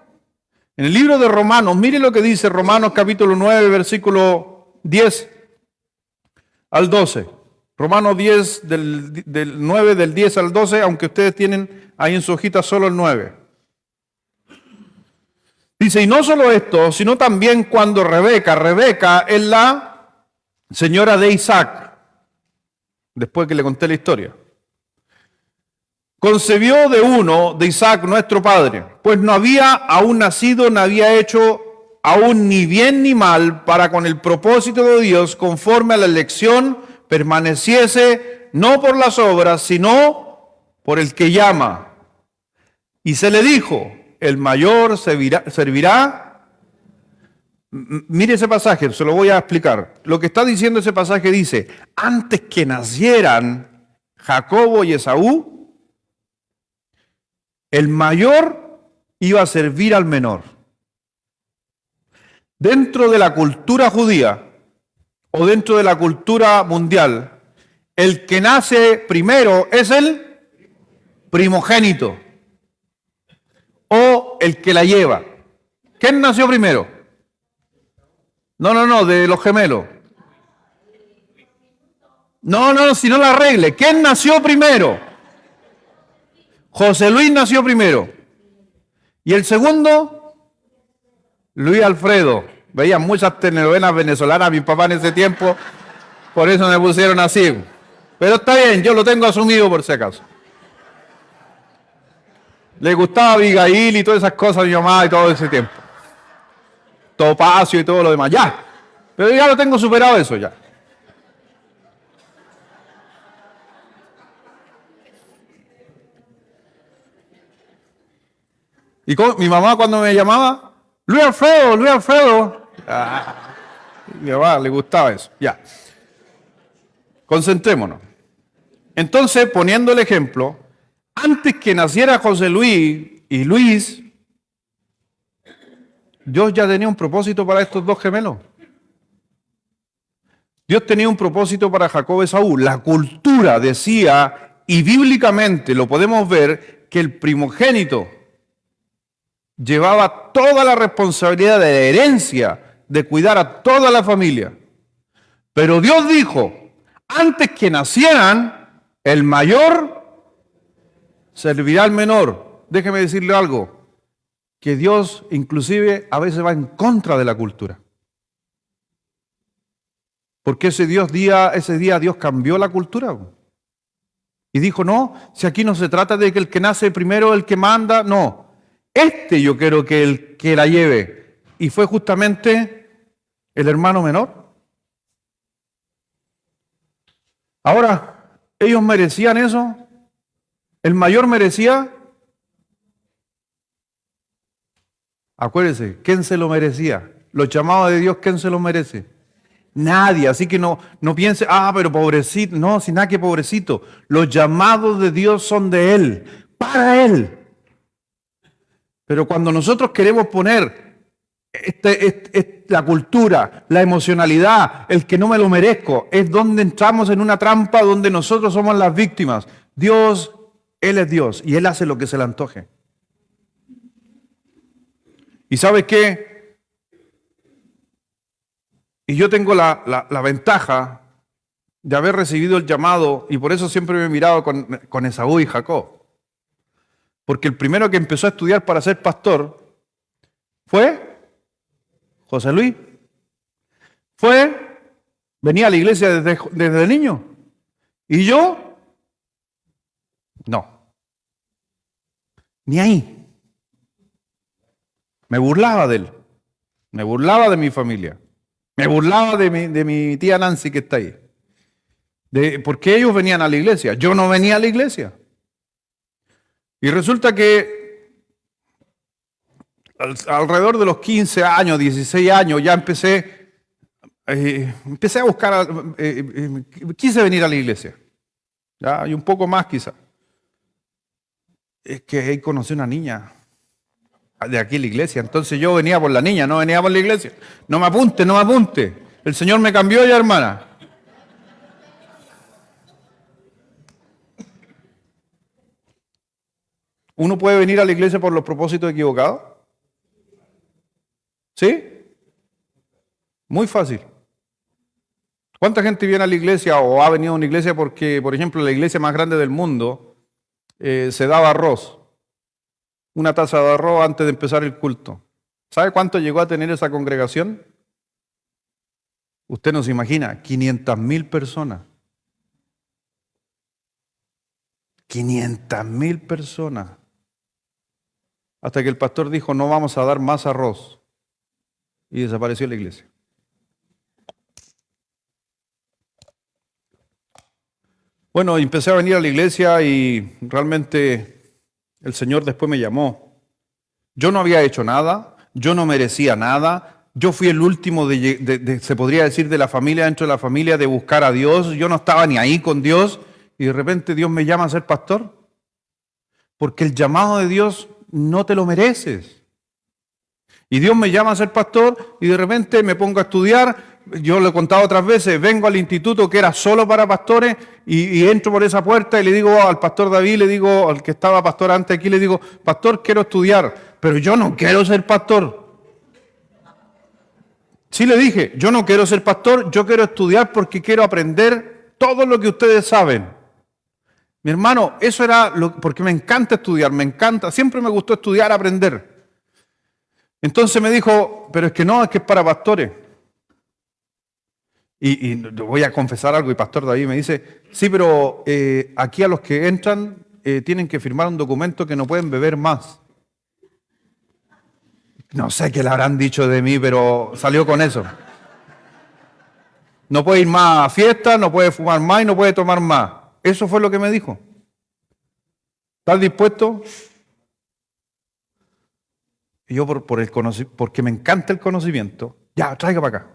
En el libro de Romanos, mire lo que dice Romanos capítulo 9, versículo 10 al 12. Romanos 10, del 9, del 10 al 12, aunque ustedes tienen ahí en su hojita solo el 9. Dice, y no solo esto, sino también cuando Rebeca es la señora de Isaac, después que le conté la historia, concebió de uno de Isaac nuestro padre, pues no había aún nacido, no había hecho aún ni bien ni mal, para con el propósito de Dios, conforme a la elección, permaneciese no por las obras, sino por el que llama. Y se le dijo, el mayor servirá. Mire ese pasaje, se lo voy a explicar. Lo que está diciendo ese pasaje dice, antes que nacieran Jacobo y Esaú, el mayor iba a servir al menor. Dentro de la cultura judía o dentro de la cultura mundial, el que nace primero es el primogénito o el que la lleva. ¿Quién nació primero? No, de los gemelos. No, si no la arregle. ¿Quién nació primero? José Luis nació primero. ¿Y el segundo? Luis Alfredo. Veían muchas telenovelas venezolanas mi papá en ese tiempo, por eso me pusieron así. Pero está bien, yo lo tengo asumido por si acaso. Le gustaba Abigail y todas esas cosas a mi mamá y todo ese tiempo. Topacio y todo lo demás, ya. Pero ya lo tengo superado eso ya. Y mi mamá cuando me llamaba, Luis Alfredo. Mi mamá le gustaba eso, ya. Concentrémonos. Entonces, poniendo el ejemplo, antes que naciera José Luis y Luis, Dios ya tenía un propósito para estos dos gemelos. Dios tenía un propósito para Jacob y Esaú. La cultura decía, y bíblicamente lo podemos ver, que el primogénito llevaba toda la responsabilidad de la herencia, de cuidar a toda la familia. Pero Dios dijo, antes que nacieran, el mayor servirá al menor. Déjeme decirle algo, que Dios inclusive a veces va en contra de la cultura. Porque ese día Dios cambió la cultura. Y dijo, no, si aquí no se trata de que el que nace primero es el que manda, no. Yo quiero que el que la lleve. Y fue justamente el hermano menor. Ahora, ¿ellos merecían eso? ¿El mayor merecía? Acuérdese, ¿quién se lo merecía? Los llamados de Dios, ¿quién se lo merece? Nadie, así que no piense, pero pobrecito, no, sin nada que pobrecito. Los llamados de Dios son de Él, para Él. Pero cuando nosotros queremos poner la cultura, la emocionalidad, el que no me lo merezco, es donde entramos en una trampa donde nosotros somos las víctimas. Dios, Él es Dios y Él hace lo que se le antoje. ¿Y sabes qué? Y yo tengo la ventaja de haber recibido el llamado, y por eso siempre me he mirado con Esaú y Jacob. Porque el primero que empezó a estudiar para ser pastor fue José Luis. Venía a la iglesia desde niño. Y yo, no, ni ahí. Me burlaba de él, me burlaba de mi familia, me burlaba de mi tía Nancy que está ahí. Porque ellos venían a la iglesia, yo no venía a la iglesia. Y resulta que alrededor de los 15 años, 16 años, ya empecé a buscar, quise venir a la iglesia, ¿ya? Y un poco más quizá. Es que ahí conocí una niña de aquí en la iglesia, entonces yo venía por la niña, no venía por la iglesia. No me apunte, no me apunte. El Señor me cambió ya, hermana. ¿Uno puede venir a la iglesia por los propósitos equivocados? ¿Sí? Muy fácil. ¿Cuánta gente viene a la iglesia o ha venido a una iglesia porque, por ejemplo, la iglesia más grande del mundo se daba arroz? Una taza de arroz antes de empezar el culto. ¿Sabe cuánto llegó a tener esa congregación? Usted no se imagina, 500.000 personas. 500.000 personas. Hasta que el pastor dijo, no vamos a dar más arroz. Y desapareció la iglesia. Bueno, empecé a venir a la iglesia y realmente el Señor después me llamó. Yo no había hecho nada, yo no merecía nada, yo fui el último se podría decir, de la familia, dentro de la familia, de buscar a Dios. Yo no estaba ni ahí con Dios y de repente Dios me llama a ser pastor. Porque el llamado de Dios no te lo mereces. Y Dios me llama a ser pastor y de repente me pongo a estudiar. Yo lo he contado otras veces, vengo al instituto que era solo para pastores y entro por esa puerta y le digo al pastor David, le digo al que estaba pastor antes aquí, le digo, pastor, quiero estudiar, pero yo no quiero ser pastor. Sí le dije, yo no quiero ser pastor, yo quiero estudiar porque quiero aprender todo lo que ustedes saben. Mi hermano, eso era porque me encanta estudiar, me encanta, siempre me gustó estudiar, aprender. Entonces me dijo, pero es que no, es que es para pastores. Y voy a confesar algo, y pastor David me dice, sí, pero aquí a los que entran tienen que firmar un documento que no pueden beber más. No sé qué le habrán dicho de mí, pero salió con eso. No puede ir más a fiestas, no puede fumar más y no puede tomar más. Eso fue lo que me dijo. ¿Estás dispuesto? Y yo porque me encanta el conocimiento, ya, traiga para acá.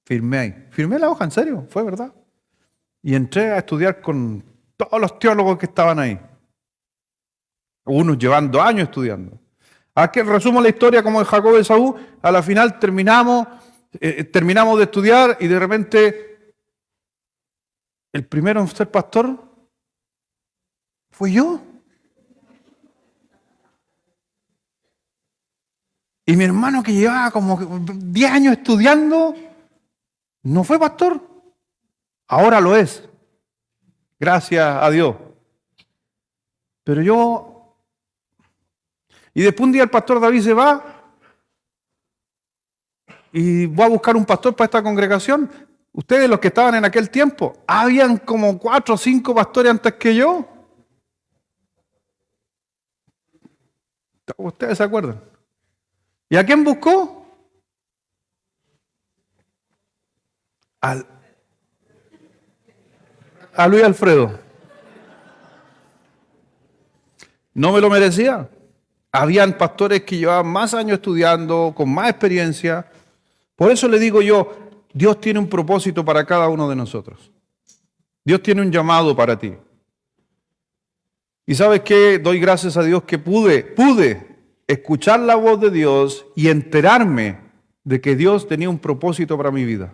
Firmé ahí. Firmé la hoja, en serio, fue verdad. Y entré a estudiar con todos los teólogos que estaban ahí. Unos llevando años estudiando. Aquí resumo la historia como de Jacob y Esaú. A la final terminamos de estudiar y de repente el primero en ser pastor fui yo. Y mi hermano que llevaba como 10 años estudiando, no fue pastor. Ahora lo es. Gracias a Dios. Pero yo... Y después un día el pastor David se va y voy a buscar un pastor para esta congregación. Ustedes, los que estaban en aquel tiempo, habían como 4 o 5 pastores antes que yo. ¿Ustedes se acuerdan? ¿Y a quién buscó? A Luis Alfredo. No me lo merecía. Habían pastores que llevaban más años estudiando, con más experiencia. Por eso le digo yo, Dios tiene un propósito para cada uno de nosotros. Dios tiene un llamado para ti. ¿Y sabes qué? Doy gracias a Dios que pude escuchar la voz de Dios y enterarme de que Dios tenía un propósito para mi vida.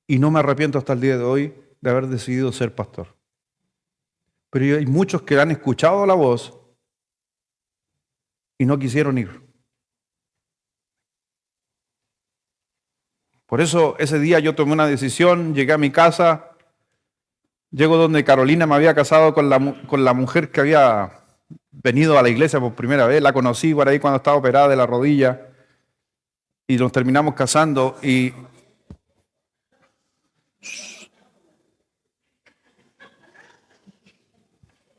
Y no me arrepiento hasta el día de hoy de haber decidido ser pastor. Pero hay muchos que han escuchado la voz y no quisieron ir. Por eso ese día yo tomé una decisión, llegué a mi casa, llego donde Carolina me había casado con la mujer que había venido a la iglesia por primera vez, la conocí por ahí cuando estaba operada de la rodilla y nos terminamos casando y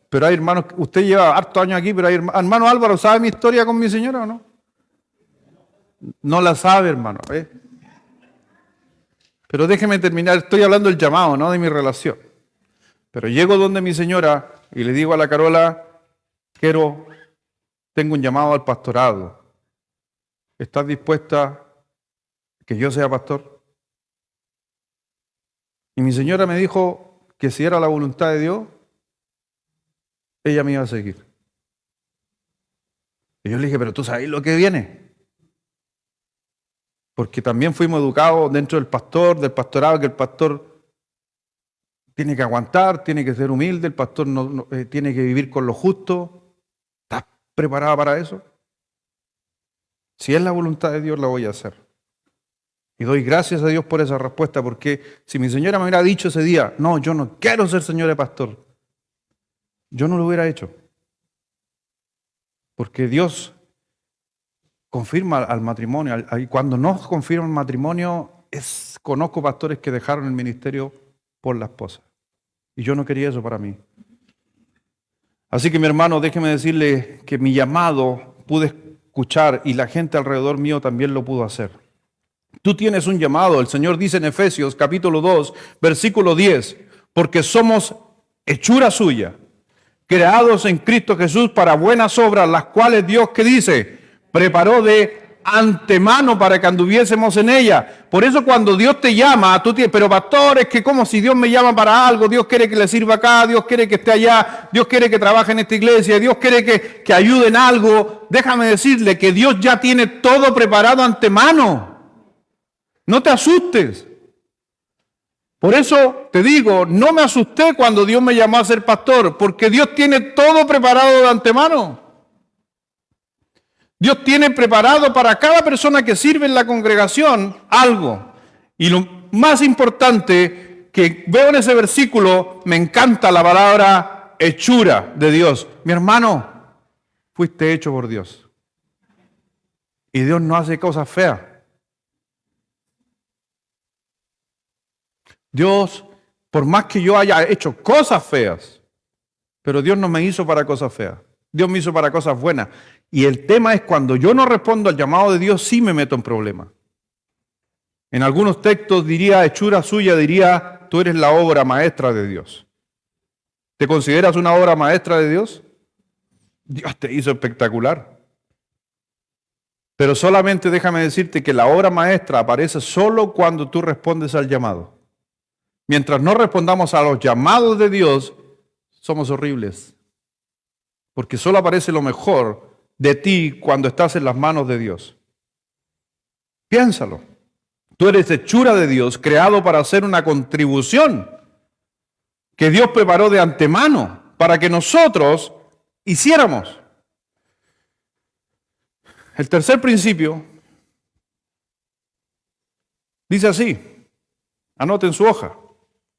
pero hay hermanos, usted lleva hartos años aquí, pero hay hermano Álvaro, ¿sabe mi historia con mi señora o no? No la sabe, hermano. Pero déjeme terminar, estoy hablando del llamado, no de mi relación. Pero llego donde mi señora y le digo a la Carola, tengo un llamado al pastorado. ¿Estás dispuesta que yo sea pastor? Y mi señora me dijo que si era la voluntad de Dios, ella me iba a seguir. Y yo le dije, pero tú sabes lo que viene. Porque también fuimos educados dentro del pastorado, que el pastor tiene que aguantar, tiene que ser humilde, el pastor tiene que vivir con lo justo. ¿Estás preparada para eso? Si es la voluntad de Dios, la voy a hacer. Y doy gracias a Dios por esa respuesta, porque si mi señora me hubiera dicho ese día, no, yo no quiero ser señora de pastor, yo no lo hubiera hecho. Porque Dios confirma al matrimonio. Y cuando no confirma el matrimonio, conozco pastores que dejaron el ministerio por la esposa. Y yo no quería eso para mí. Así que mi hermano, déjeme decirle que mi llamado pude escuchar y la gente alrededor mío también lo pudo hacer. Tú tienes un llamado. El Señor dice en Efesios capítulo 2, versículo 10, porque somos hechura suya, creados en Cristo Jesús para buenas obras, las cuales Dios, ¿qué dice? Preparó de antemano para que anduviésemos en ella. Por eso cuando Dios te llama, pero pastor, es que como si Dios me llama para algo, Dios quiere que le sirva acá, Dios quiere que esté allá, Dios quiere que trabaje en esta iglesia, Dios quiere que ayude en algo. Déjame decirle que Dios ya tiene todo preparado antemano. No te asustes. Por eso te digo, no me asusté cuando Dios me llamó a ser pastor, porque Dios tiene todo preparado de antemano. Dios tiene preparado para cada persona que sirve en la congregación algo. Y lo más importante que veo en ese versículo, me encanta la palabra hechura de Dios. Mi hermano, fuiste hecho por Dios. Y Dios no hace cosas feas. Dios, por más que yo haya hecho cosas feas, pero Dios no me hizo para cosas feas. Dios me hizo para cosas buenas. Y el tema es cuando yo no respondo al llamado de Dios, sí me meto en problemas. En algunos textos diría, hechura suya, diría, tú eres la obra maestra de Dios. ¿Te consideras una obra maestra de Dios? Dios te hizo espectacular. Pero solamente déjame decirte que la obra maestra aparece solo cuando tú respondes al llamado. Mientras no respondamos a los llamados de Dios, somos horribles. Porque solo aparece lo mejor de ti cuando estás en las manos de Dios. Piénsalo. Tú eres hechura de Dios, creado para hacer una contribución que Dios preparó de antemano para que nosotros hiciéramos. El tercer principio dice así, anoten su hoja.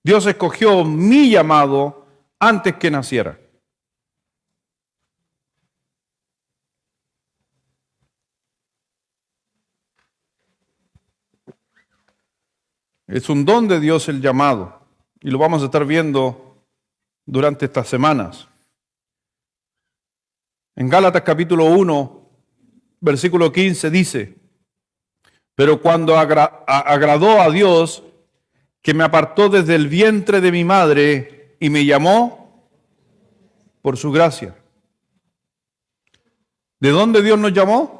Dios escogió mi llamado antes que naciera. Es un don de Dios el llamado y lo vamos a estar viendo durante estas semanas. En Gálatas capítulo 1, versículo 15 dice, pero cuando agradó a Dios, que me apartó desde el vientre de mi madre y me llamó por su gracia. ¿De dónde Dios nos llamó?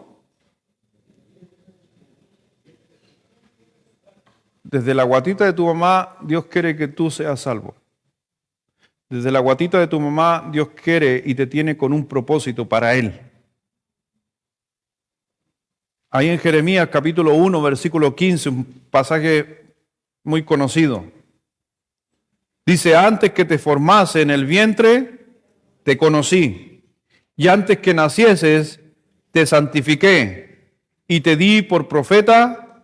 Desde la guatita de tu mamá, Dios quiere que tú seas salvo. Desde la guatita de tu mamá, Dios quiere y te tiene con un propósito para Él. Ahí en Jeremías capítulo 1, versículo 15, un pasaje muy conocido. Dice, antes que te formase en el vientre, te conocí. Y antes que nacieses, te santifiqué. Y te di por profeta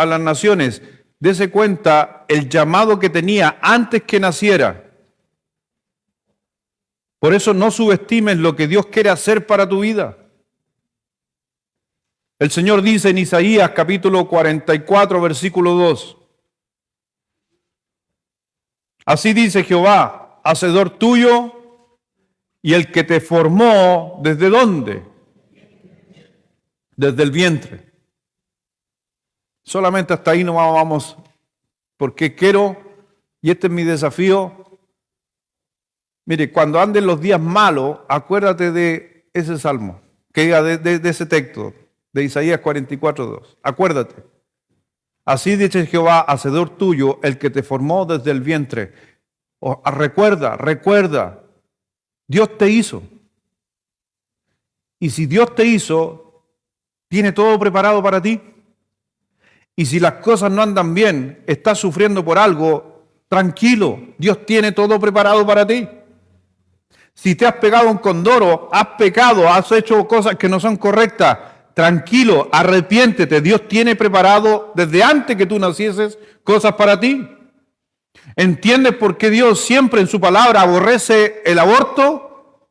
a las naciones. Dese cuenta el llamado que tenía antes que naciera. Por eso no subestimes lo que Dios quiere hacer para tu vida. El Señor dice en Isaías capítulo 44, versículo 2. Así dice Jehová, hacedor tuyo y el que te formó, ¿desde dónde? Desde el vientre. Solamente hasta ahí no vamos, porque quiero, y este es mi desafío. Mire, cuando anden los días malos, acuérdate de ese salmo, que diga de ese texto, de Isaías 44:2. Acuérdate. Así dice Jehová, hacedor tuyo, el que te formó desde el vientre. Recuerda, Dios te hizo. Y si Dios te hizo, tiene todo preparado para ti. Y si las cosas no andan bien, estás sufriendo por algo, tranquilo, Dios tiene todo preparado para ti. Si te has pegado un condoro, has pecado, has hecho cosas que no son correctas, tranquilo, arrepiéntete. Dios tiene preparado desde antes que tú nacieses cosas para ti. ¿Entiendes por qué Dios siempre en su palabra aborrece el aborto?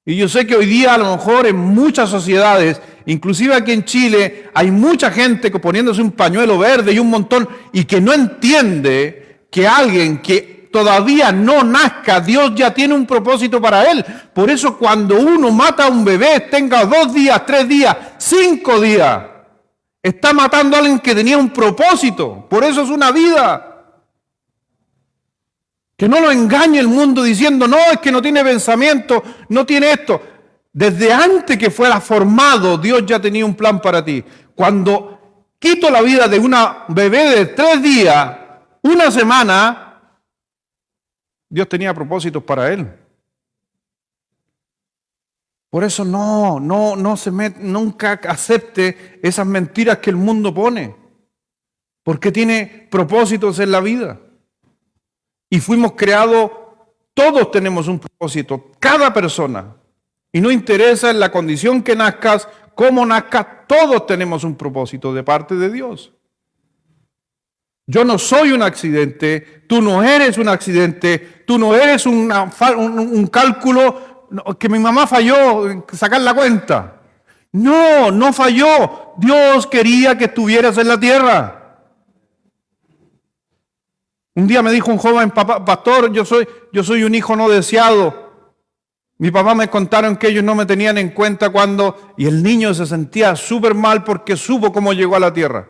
Y yo sé que hoy día a lo mejor en muchas sociedades, inclusive aquí en Chile, hay mucha gente poniéndose un pañuelo verde y un montón, y que no entiende que alguien que todavía no nazca, Dios ya tiene un propósito para él. Por eso cuando uno mata a un bebé, tenga 2 días, 3 días, 5 días, está matando a alguien que tenía un propósito. Por eso es una vida. Que no lo engañe el mundo diciendo, no, es que no tiene pensamiento, no tiene esto. Desde antes que fuera formado, Dios ya tenía un plan para ti. Cuando quito la vida de una bebé de 3 días, 1 semana, Dios tenía propósitos para él. Por eso nunca acepte esas mentiras que el mundo pone. Porque tiene propósitos en la vida. Y fuimos creados, todos tenemos un propósito, cada persona. Y no interesa en la condición que nazcas, cómo nazcas, todos tenemos un propósito de parte de Dios. Yo no soy un accidente, tú no eres un accidente, tú no eres un cálculo que mi mamá falló en sacar la cuenta. No falló. Dios quería que estuvieras en la tierra. Un día me dijo un joven, papá, pastor, yo soy un hijo no deseado. Mi papá me contaron que ellos no me tenían en cuenta cuando... Y el niño se sentía súper mal porque supo cómo llegó a la tierra.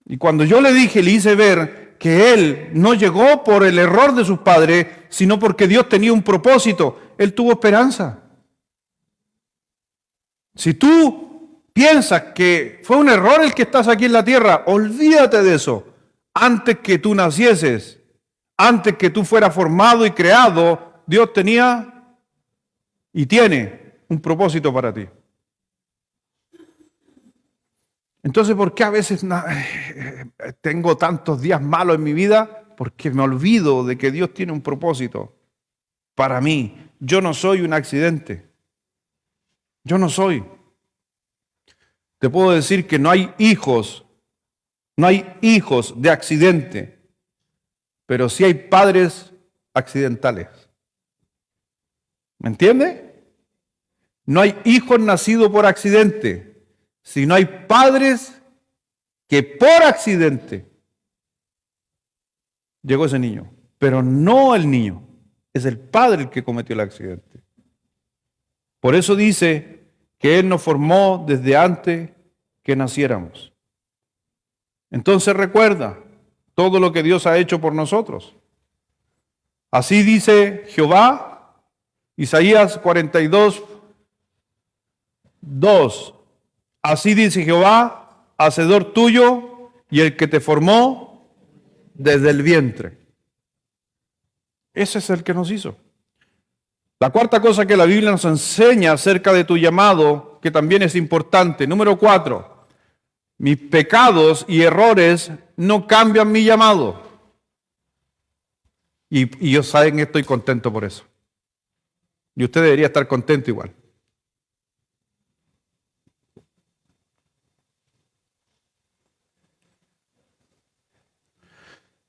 Y cuando yo le dije, le hice ver que él no llegó por el error de sus padres, sino porque Dios tenía un propósito, él tuvo esperanza. Si tú piensas que fue un error el que estás aquí en la tierra, olvídate de eso. Antes que tú nacieses, antes que tú fueras formado y creado, Dios tenía y tiene un propósito para ti. Entonces, ¿por qué a veces tengo tantos días malos en mi vida? Porque me olvido de que Dios tiene un propósito para mí. Yo no soy un accidente. Yo no soy. Te puedo decir que no hay hijos de accidente, pero sí hay padres accidentales. ¿Me entiende? No hay hijos nacidos por accidente, sino hay padres que por accidente llegó ese niño, pero no el niño, es el padre el que cometió el accidente. Por eso dice que Él nos formó desde antes que naciéramos. Entonces recuerda todo lo que Dios ha hecho por nosotros. Así dice Jehová, Isaías 42, 2. Así dice Jehová, hacedor tuyo y el que te formó desde el vientre. Ese es el que nos hizo. La cuarta cosa que la Biblia nos enseña acerca de tu llamado, que también es importante. Número 4. Mis pecados y errores no cambian mi llamado. Y yo saben que estoy contento por eso. Y usted debería estar contento igual.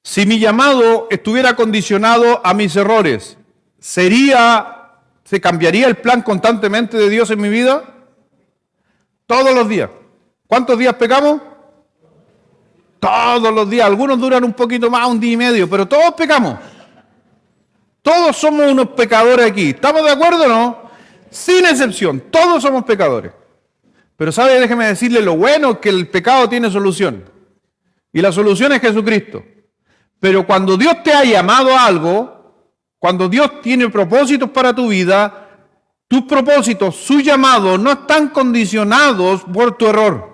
Si mi llamado estuviera condicionado a mis errores, ¿se cambiaría el plan constantemente de Dios en mi vida? Todos los días. ¿Cuántos días pecamos? Todos los días. Algunos duran un poquito más, un día y medio, pero todos pecamos. Todos somos unos pecadores aquí. ¿Estamos de acuerdo o no? Sin excepción, todos somos pecadores. Pero ¿sabe? Déjeme decirle lo bueno, que el pecado tiene solución. Y la solución es Jesucristo. Pero cuando Dios te ha llamado a algo, cuando Dios tiene propósitos para tu vida, tus propósitos, su llamado, no están condicionados por tu error.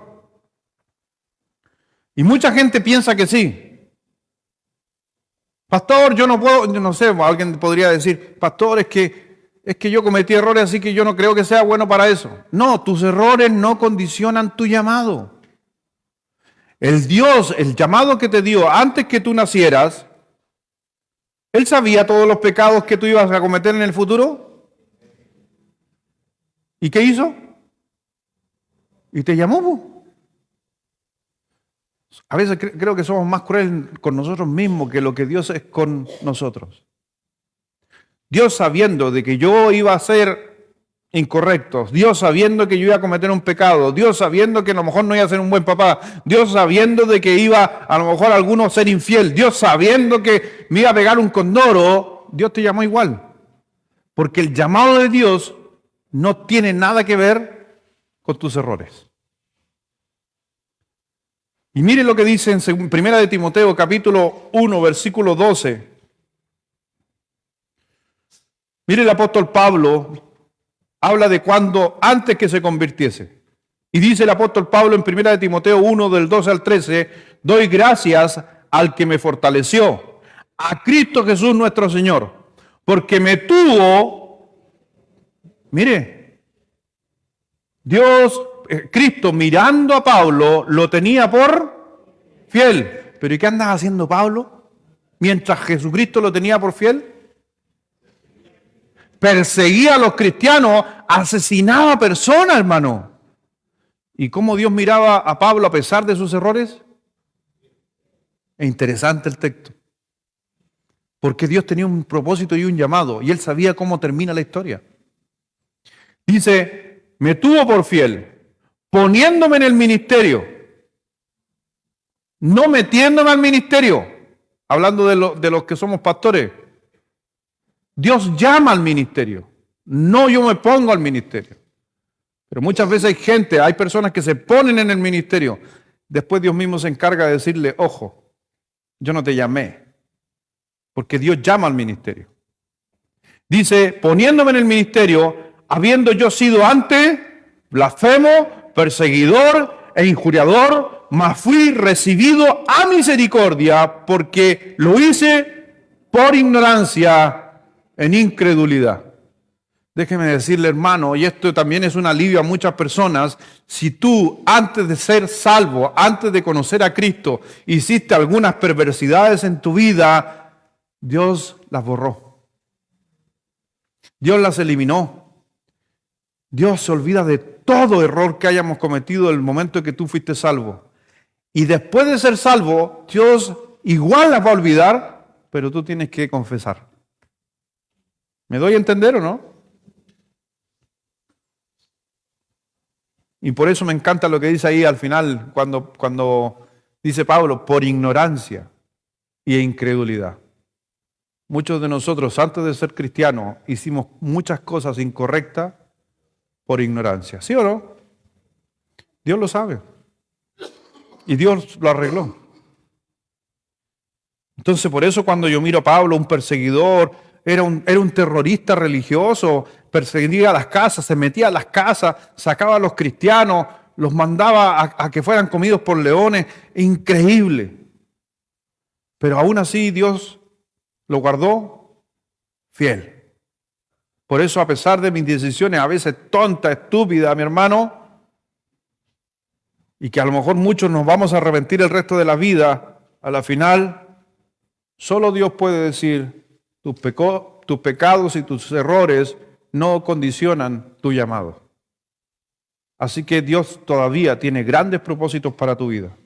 Y mucha gente piensa que sí. Pastor, yo no puedo, yo no sé, alguien podría decir, pastor, es que yo cometí errores, así que yo no creo que sea bueno para eso. No, tus errores no condicionan tu llamado. El Dios, el llamado que te dio antes que tú nacieras, ¿Él sabía todos los pecados que tú ibas a cometer en el futuro? ¿Y qué hizo? Y te llamó. A veces creo que somos más crueles con nosotros mismos que lo que Dios es con nosotros. Dios, sabiendo de que yo iba a ser incorrecto, Dios sabiendo que yo iba a cometer un pecado, Dios sabiendo que a lo mejor no iba a ser un buen papá, Dios sabiendo de que iba a lo mejor alguno ser infiel, Dios sabiendo que me iba a pegar un condoro, Dios te llamó igual. Porque el llamado de Dios no tiene nada que ver con tus errores. Y mire lo que dice en 1 de Timoteo capítulo 1 versículo 12. Mire, el apóstol Pablo habla de cuando antes que se convirtiese. Y dice el apóstol Pablo en 1 de Timoteo 1 del 12 al 13, doy gracias al que me fortaleció, a Cristo Jesús nuestro Señor, porque me tuvo, mire, Dios, Cristo mirando a Pablo, lo tenía por fiel. ¿Pero y qué andas haciendo, Pablo? Mientras Jesucristo lo tenía por fiel. Perseguía a los cristianos, asesinaba personas, hermano. ¿Y cómo Dios miraba a Pablo a pesar de sus errores? Es interesante el texto. Porque Dios tenía un propósito y un llamado, y Él sabía cómo termina la historia. Dice, me tuvo por fiel, poniéndome en el ministerio, no metiéndome al ministerio, hablando de los que somos pastores. Dios llama al ministerio, no yo me pongo al ministerio. Pero muchas veces hay personas que se ponen en el ministerio. Después Dios mismo se encarga de decirle, ojo, yo no te llamé, porque Dios llama al ministerio. Dice, poniéndome en el ministerio, habiendo yo sido antes blasfemo, perseguidor e injuriador, mas fui recibido a misericordia, porque lo hice por ignorancia, en incredulidad. Déjeme decirle, hermano, y esto también es un alivio a muchas personas, si tú antes de ser salvo, antes de conocer a Cristo, hiciste algunas perversidades en tu vida, Dios las borró. Dios las eliminó. Dios se olvida de todo error que hayamos cometido en el momento en que tú fuiste salvo. Y después de ser salvo, Dios igual las va a olvidar, pero tú tienes que confesar. ¿Me doy a entender o no? Y por eso me encanta lo que dice ahí al final, cuando dice Pablo, por ignorancia y incredulidad. Muchos de nosotros, antes de ser cristianos, hicimos muchas cosas incorrectas por ignorancia. ¿Sí o no? Dios lo sabe. Y Dios lo arregló. Entonces, por eso cuando yo miro a Pablo, un perseguidor, era un terrorista religioso, perseguía las casas, se metía a las casas, sacaba a los cristianos, los mandaba a que fueran comidos por leones. Increíble. Pero aún así Dios lo guardó fiel. Por eso, a pesar de mis decisiones a veces tontas, estúpidas, mi hermano, y que a lo mejor muchos nos vamos a arrepentir el resto de la vida, a la final, solo Dios puede decir, tus pecados y tus errores no condicionan tu llamado. Así que Dios todavía tiene grandes propósitos para tu vida.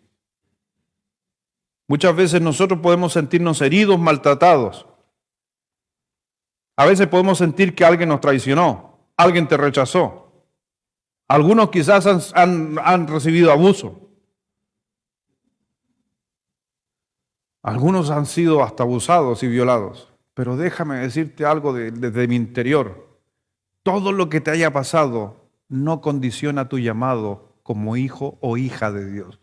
Muchas veces nosotros podemos sentirnos heridos, maltratados. A veces podemos sentir que alguien nos traicionó, alguien te rechazó. Algunos quizás han recibido abuso. Algunos han sido hasta abusados y violados. Pero déjame decirte algo desde mi interior. Todo lo que te haya pasado no condiciona tu llamado como hijo o hija de Dios.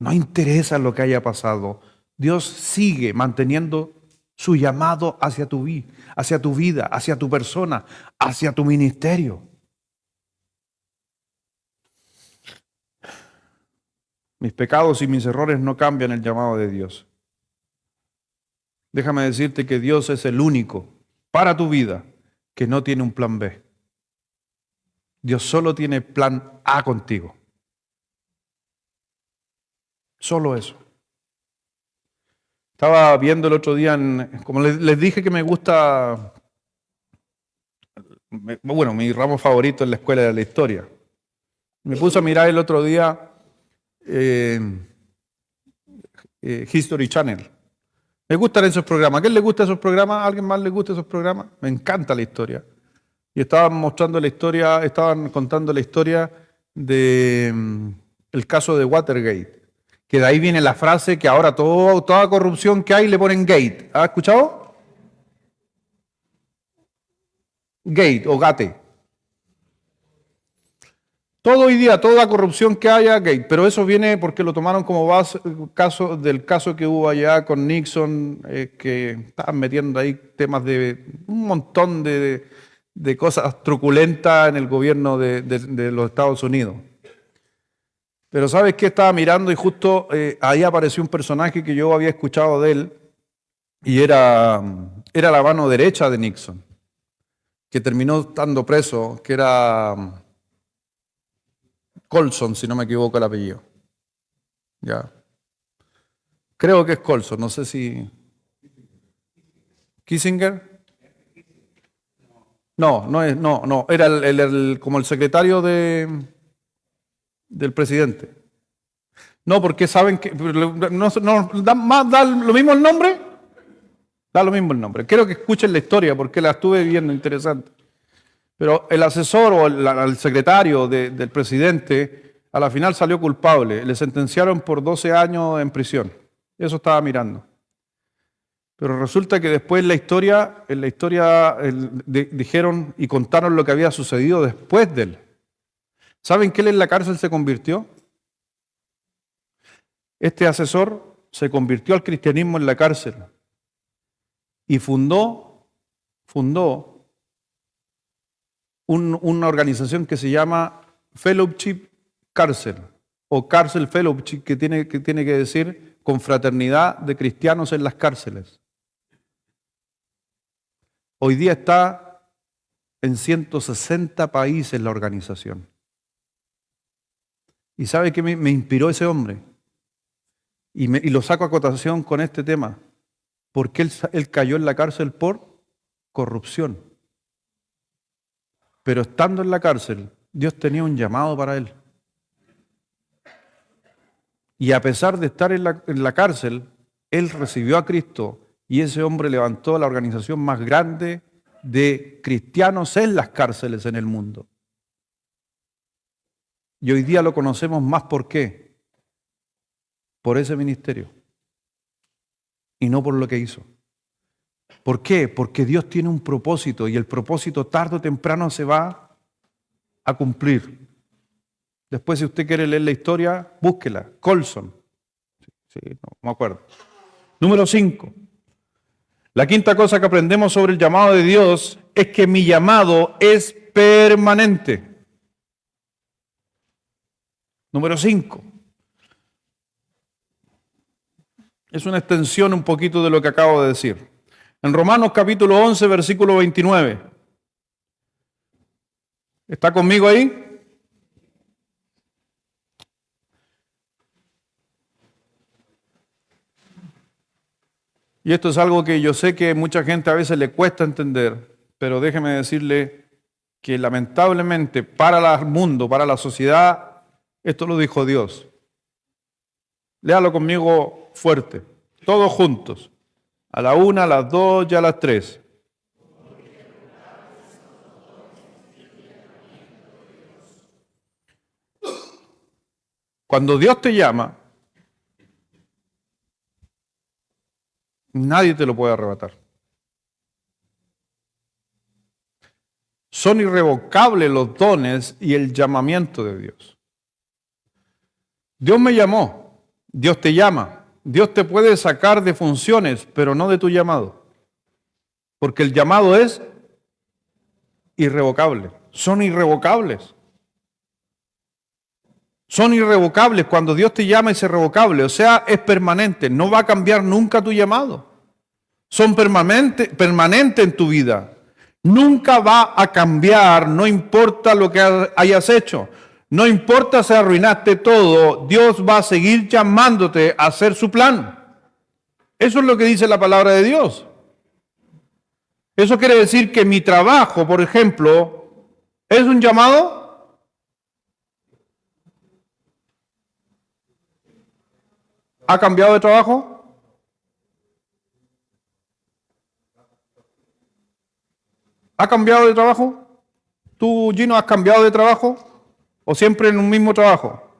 No interesa lo que haya pasado. Dios sigue manteniendo su llamado hacia tu vida, hacia tu persona, hacia tu ministerio. Mis pecados y mis errores no cambian el llamado de Dios. Déjame decirte que Dios es el único para tu vida que no tiene un plan B. Dios solo tiene plan A contigo. Solo eso. Estaba viendo el otro día, como les dije que me gusta, bueno, mi ramo favorito en la escuela de la historia. Me puse a mirar el otro día History Channel. Me gustan esos programas. ¿A quién le gusta esos programas? ¿A alguien más le gusta esos programas? Me encanta la historia. Y estaban mostrando la historia, estaban contando la historia de el caso de Watergate. Que de ahí viene la frase que ahora toda corrupción que hay le ponen gate. ¿Has escuchado? Gate o gate. Todo hoy día, toda corrupción que haya, gate. Pero eso viene porque lo tomaron como base del caso que hubo allá con Nixon, que estaban metiendo ahí temas de un montón de cosas truculentas en el gobierno de los Estados Unidos. Pero ¿sabes qué? Estaba mirando y justo ahí apareció un personaje que yo había escuchado de él y era la mano derecha de Nixon, que terminó estando preso, que era Colson, si no me equivoco el apellido. Ya. Creo que es Colson, no sé si... ¿Kissinger? No, era como el secretario del presidente. No, porque saben que da lo mismo el nombre. Da lo mismo el nombre. Quiero que escuchen la historia porque la estuve viendo interesante. Pero el asesor o el secretario del presidente a la final salió culpable. Le sentenciaron por 12 años en prisión. Eso estaba mirando. Pero resulta que después en la historia dijeron y contaron lo que había sucedido después de él. ¿Saben que él en la cárcel se convirtió? Este asesor se convirtió al cristianismo en la cárcel y fundó una organización que se llama Fellowship Cárcel o Cárcel Fellowship, que tiene que decir confraternidad de cristianos en las cárceles. Hoy día está en 160 países la organización. ¿Y sabe qué me inspiró ese hombre? Y lo saco a cotación con este tema. Porque él cayó en la cárcel por corrupción. Pero estando en la cárcel, Dios tenía un llamado para él. Y a pesar de estar en la cárcel, él recibió a Cristo y ese hombre levantó la organización más grande de cristianos en las cárceles en el mundo. Y hoy día lo conocemos más ¿por qué? Por ese ministerio. Y no por lo que hizo. ¿Por qué? Porque Dios tiene un propósito y el propósito tarde o temprano se va a cumplir. Después, si usted quiere leer la historia, búsquela. Colson. Sí, no me acuerdo. Número 5. La quinta cosa que aprendemos sobre el llamado de Dios es que mi llamado es permanente. Número 5. Es una extensión un poquito de lo que acabo de decir. En Romanos capítulo 11, versículo 29. ¿Está conmigo ahí? Y esto es algo que yo sé que mucha gente a veces le cuesta entender, pero déjeme decirle que lamentablemente para el mundo, para la sociedad, esto lo dijo Dios. Léalo conmigo fuerte. Todos juntos. A la 1, a las 2 y a las 3. Cuando Dios te llama, nadie te lo puede arrebatar. Son irrevocables los dones y el llamamiento de Dios. Dios me llamó, Dios te llama, Dios te puede sacar de funciones, pero no de tu llamado. Porque el llamado es irrevocable, son irrevocables. Son irrevocables. Cuando Dios te llama es irrevocable, o sea, es permanente, no va a cambiar nunca tu llamado. Son permanente en tu vida. Nunca va a cambiar, no importa lo que hayas hecho. No importa si arruinaste todo, Dios va a seguir llamándote a hacer su plan. Eso es lo que dice la palabra de Dios. Eso quiere decir que mi trabajo, por ejemplo, ¿es un llamado? ¿Ha cambiado de trabajo? ¿Ha cambiado de trabajo? ¿Tú, Gino, has cambiado de trabajo? ¿O siempre en un mismo trabajo?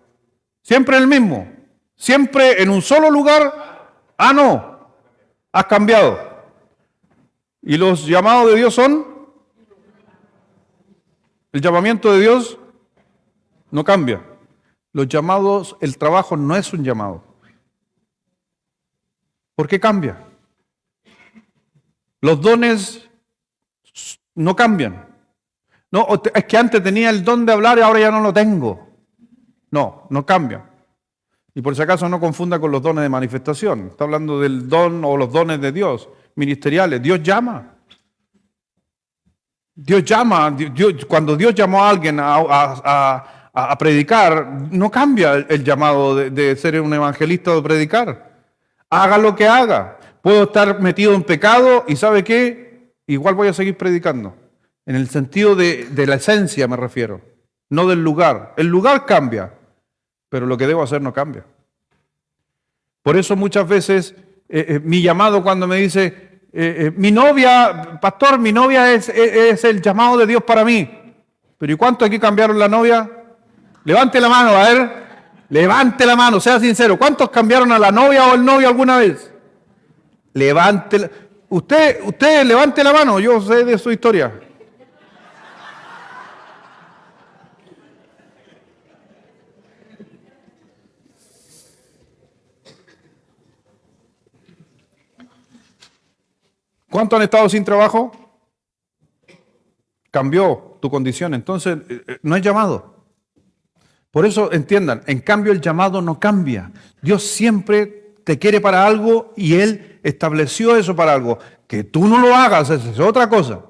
¿Siempre en el mismo? ¿Siempre en un solo lugar? Ah, no. Has cambiado. ¿Y los llamados de Dios son? El llamamiento de Dios no cambia. Los llamados, el trabajo no es un llamado. ¿Por qué cambia? Los dones no cambian. No, es que antes tenía el don de hablar y ahora ya no lo tengo. No, no cambia. Y por si acaso no confunda con los dones de manifestación. Está hablando del don o los dones de Dios, ministeriales. Dios llama. Dios llama. Cuando Dios llamó a alguien a predicar, no cambia el llamado de ser un evangelista o de predicar. Haga lo que haga. Puedo estar metido en pecado y ¿sabe qué? Igual voy a seguir predicando. En el sentido de la esencia me refiero, no del lugar. El lugar cambia, pero lo que debo hacer no cambia. Por eso muchas veces mi llamado cuando me dice, mi novia, pastor, mi novia es el llamado de Dios para mí. Pero ¿y cuántos aquí cambiaron la novia? Levante la mano, a ver. Levante la mano, sea sincero. ¿Cuántos cambiaron a la novia o el novio alguna vez? Levante. Usted levante la mano, yo sé de su historia. ¿Cuántos han estado sin trabajo? Cambió tu condición, entonces no es llamado. Por eso entiendan, en cambio el llamado no cambia. Dios siempre te quiere para algo y Él estableció eso para algo. Que tú no lo hagas, esa es otra cosa.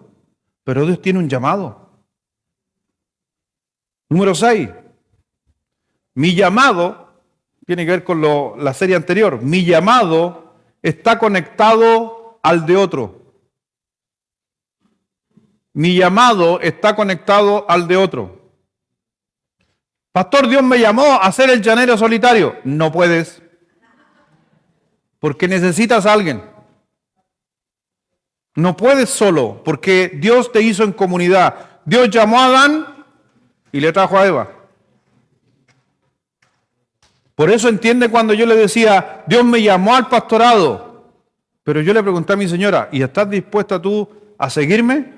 Pero Dios tiene un llamado. Número 6. Mi llamado, tiene que ver con la serie anterior, mi llamado está conectado al de otro. Mi llamado está conectado al de otro. Pastor, Dios me llamó a ser el llanero solitario. No puedes. Porque necesitas a alguien. No puedes solo, porque Dios te hizo en comunidad. Dios llamó a Adán y le trajo a Eva. Por eso entiende cuando yo le decía, Dios me llamó al pastorado. Pero yo le pregunté a mi señora, ¿y estás dispuesta tú a seguirme?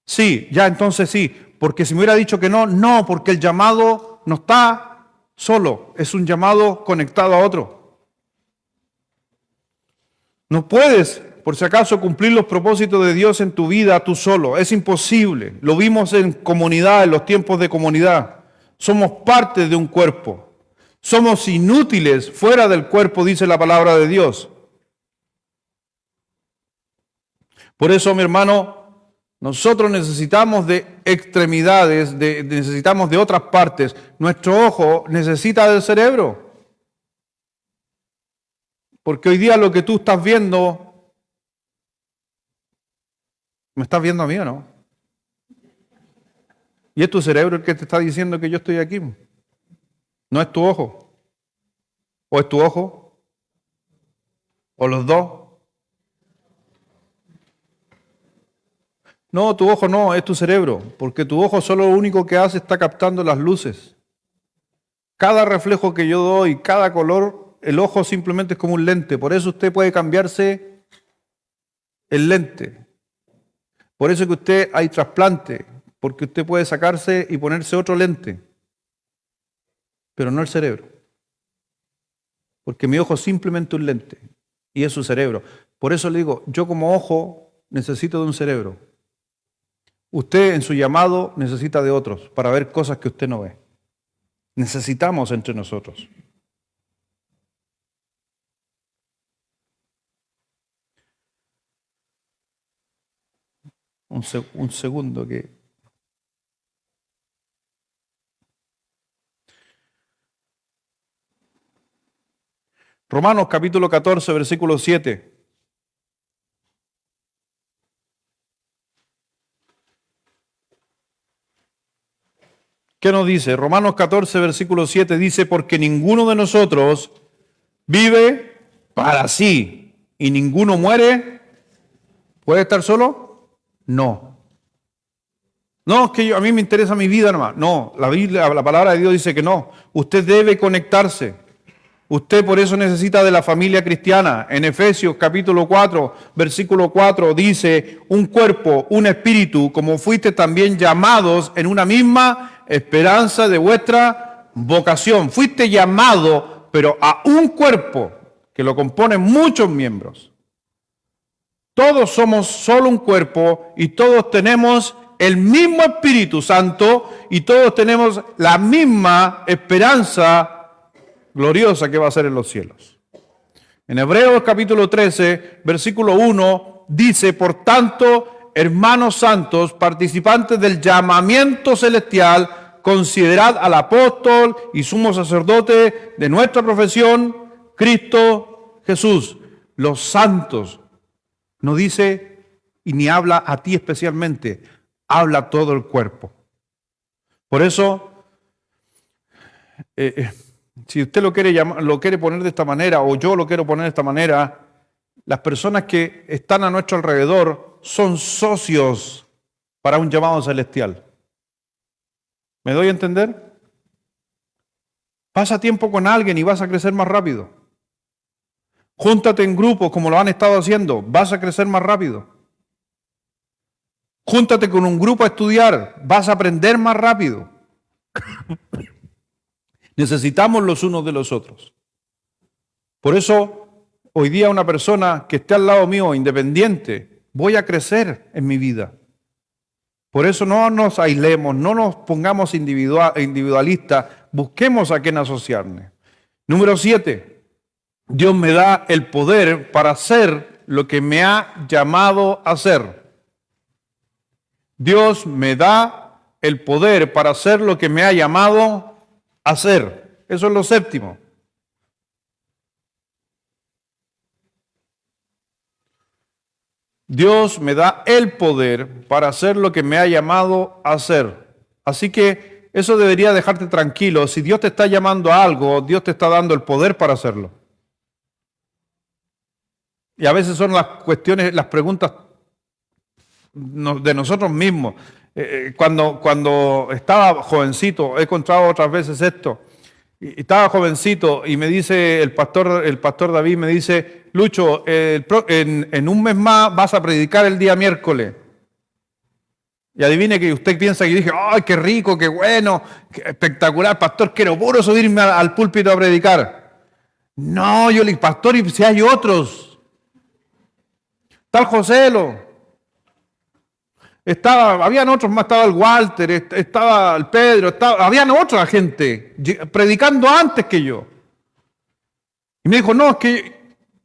Sí, ya entonces sí. Porque si me hubiera dicho que no, no, porque el llamado no está solo, es un llamado conectado a otro. No puedes, por si acaso, cumplir los propósitos de Dios en tu vida tú solo. Es imposible. Lo vimos en comunidad, en los tiempos de comunidad. Somos parte de un cuerpo. Somos inútiles fuera del cuerpo, dice la palabra de Dios. Por eso, mi hermano, nosotros necesitamos de extremidades, necesitamos de otras partes. Nuestro ojo necesita del cerebro. Porque hoy día lo que tú estás viendo, ¿me estás viendo a mí o no? Y es tu cerebro el que te está diciendo que yo estoy aquí. No es tu ojo. ¿O es tu ojo? ¿O los dos? No, tu ojo no, es tu cerebro, porque tu ojo solo lo único que hace está captando las luces. Cada reflejo que yo doy, cada color, el ojo simplemente es como un lente. Por eso usted puede cambiarse el lente. Por eso que usted hay trasplante, porque usted puede sacarse y ponerse otro lente, pero no el cerebro. Porque mi ojo es simplemente un lente y es su cerebro. Por eso le digo, yo como ojo necesito de un cerebro. Usted en su llamado necesita de otros para ver cosas que usted no ve. Necesitamos entre nosotros. Un segundo que... Romanos capítulo 14, versículo 7. ¿Qué nos dice? Romanos 14, versículo 7 dice, porque ninguno de nosotros vive para sí y ninguno muere. ¿Puede estar solo? No. No, es que a mí me interesa mi vida nomás. No, la Biblia, la palabra de Dios dice que no. Usted debe conectarse. Usted por eso necesita de la familia cristiana. En Efesios capítulo 4, versículo 4 dice, un cuerpo, un espíritu, como fuiste también llamados en una misma esperanza de vuestra vocación. Fuiste llamado, pero a un cuerpo que lo componen muchos miembros. Todos somos solo un cuerpo y todos tenemos el mismo Espíritu Santo y todos tenemos la misma esperanza gloriosa que va a ser en los cielos. En Hebreos capítulo 13, versículo 1, dice, por tanto, hermanos santos, participantes del llamamiento celestial, considerad al apóstol y sumo sacerdote de nuestra profesión, Cristo Jesús. Los santos, no dice, y ni habla a ti especialmente, habla a todo el cuerpo. Por eso, si usted lo quiere poner de esta manera, o yo lo quiero poner de esta manera, las personas que están a nuestro alrededor son socios para un llamado celestial. ¿Me doy a entender? Pasa tiempo con alguien y vas a crecer más rápido. Júntate en grupos como lo han estado haciendo, vas a crecer más rápido. Júntate con un grupo a estudiar, vas a aprender más rápido. Necesitamos los unos de los otros. Por eso, hoy día una persona que esté al lado mío, independiente, voy a crecer en mi vida. Por eso no nos aislemos, no nos pongamos individualistas, busquemos a quién asociarnos. Número 7, Dios me da el poder para hacer lo que me ha llamado a hacer. Dios me da el poder para hacer lo que me ha llamado a hacer. Eso es lo 7. Dios me da el poder para hacer lo que me ha llamado a hacer. Así que eso debería dejarte tranquilo. Si Dios te está llamando a algo, Dios te está dando el poder para hacerlo. Y a veces son las cuestiones, las preguntas de nosotros mismos. Cuando estaba jovencito, he encontrado otras veces esto. Estaba jovencito y me dice el pastor David, me dice, Lucho, en un mes más vas a predicar el día miércoles. Y adivine que usted piensa que dije, ¡ay, qué rico, qué bueno, qué espectacular, pastor, quiero puro subirme al púlpito a predicar! No, yo le dije, pastor, y si hay otros. Tal Joselo. Habían otros más, estaba el Walter, estaba el Pedro, habían otra gente predicando antes que yo. Y me dijo, no, es que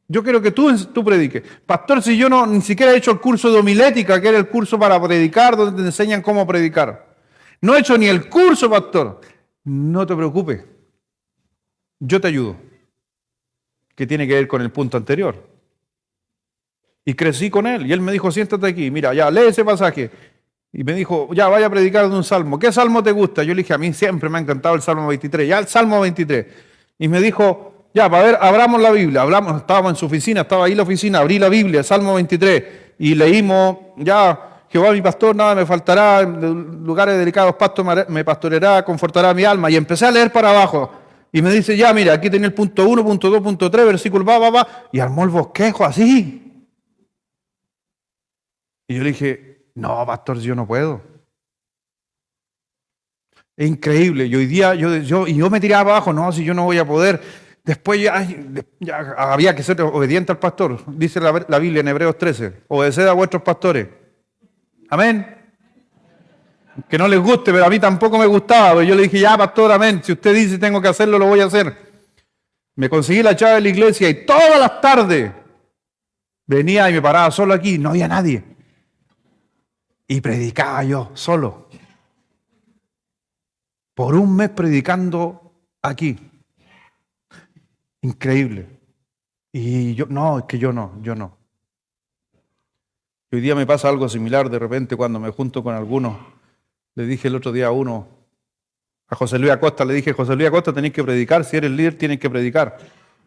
yo quiero que tú prediques. Pastor, si yo ni siquiera he hecho el curso de homilética, que era el curso para predicar, donde te enseñan cómo predicar. No he hecho ni el curso, pastor. No te preocupes, yo te ayudo. Que tiene que ver con el punto anterior. Y crecí con él. Y él me dijo, siéntate aquí, mira, ya, lee ese pasaje. Y me dijo, ya, vaya a predicar de un salmo. ¿Qué salmo te gusta? Yo le dije, a mí siempre me ha encantado el Salmo 23. Ya, el Salmo 23. Y me dijo, Ya, para ver, abramos la Biblia. Estábamos en su oficina, estaba ahí la oficina, abrí la Biblia, Salmo 23, y leímos, ya, Jehová mi pastor, nada me faltará, en lugares delicados pastos me pastoreará, confortará mi alma. Y empecé a leer para abajo. Y me dice, ya, mira, aquí tenía el punto 1, punto 2, punto 3, versículo y armó el bosquejo así. Y yo le dije, no, pastor, yo no puedo. Es increíble. Y hoy día yo me tiraba abajo, no, si yo no voy a poder. Después ya había que ser obediente al pastor. Dice la Biblia en Hebreos 13, obedeced a vuestros pastores. Amén. Que no les guste, pero a mí tampoco me gustaba. Pero yo le dije, ya, pastor, amén. Si usted dice tengo que hacerlo, lo voy a hacer. Me conseguí la llave de la iglesia y todas las tardes venía y me paraba solo aquí. No había nadie. Y predicaba yo solo. Por un mes predicando aquí. Increíble. Y yo no. Hoy día me pasa algo similar de repente cuando me junto con algunos. Le dije el otro día a José Luis Acosta, le dije, José Luis Acosta, tenéis que predicar, si eres líder tienes que predicar.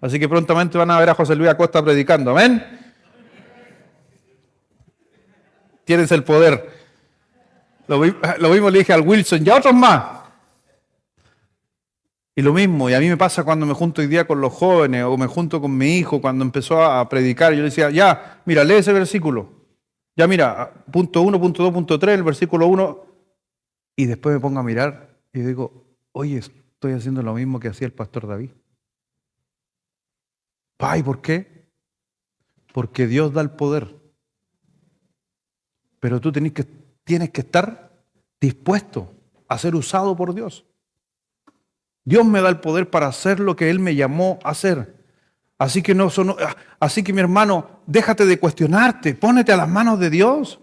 Así que prontamente van a ver a José Luis Acosta predicando, ¿amén? Tienes el poder. Lo mismo le dije al Wilson y a otros más. Y lo mismo, y a mí me pasa cuando me junto hoy día con los jóvenes o me junto con mi hijo cuando empezó a predicar. Yo le decía, ya, mira, lee ese versículo. Ya, mira, punto 1, punto 2, punto 3, el versículo 1. Y después me pongo a mirar y digo, oye, estoy haciendo lo mismo que hacía el pastor David. ¿Y por qué? Porque Dios da el poder. Pero tú tienes que estar dispuesto a ser usado por Dios. Dios me da el poder para hacer lo que Él me llamó a hacer. Así que mi hermano, déjate de cuestionarte, pónete a las manos de Dios.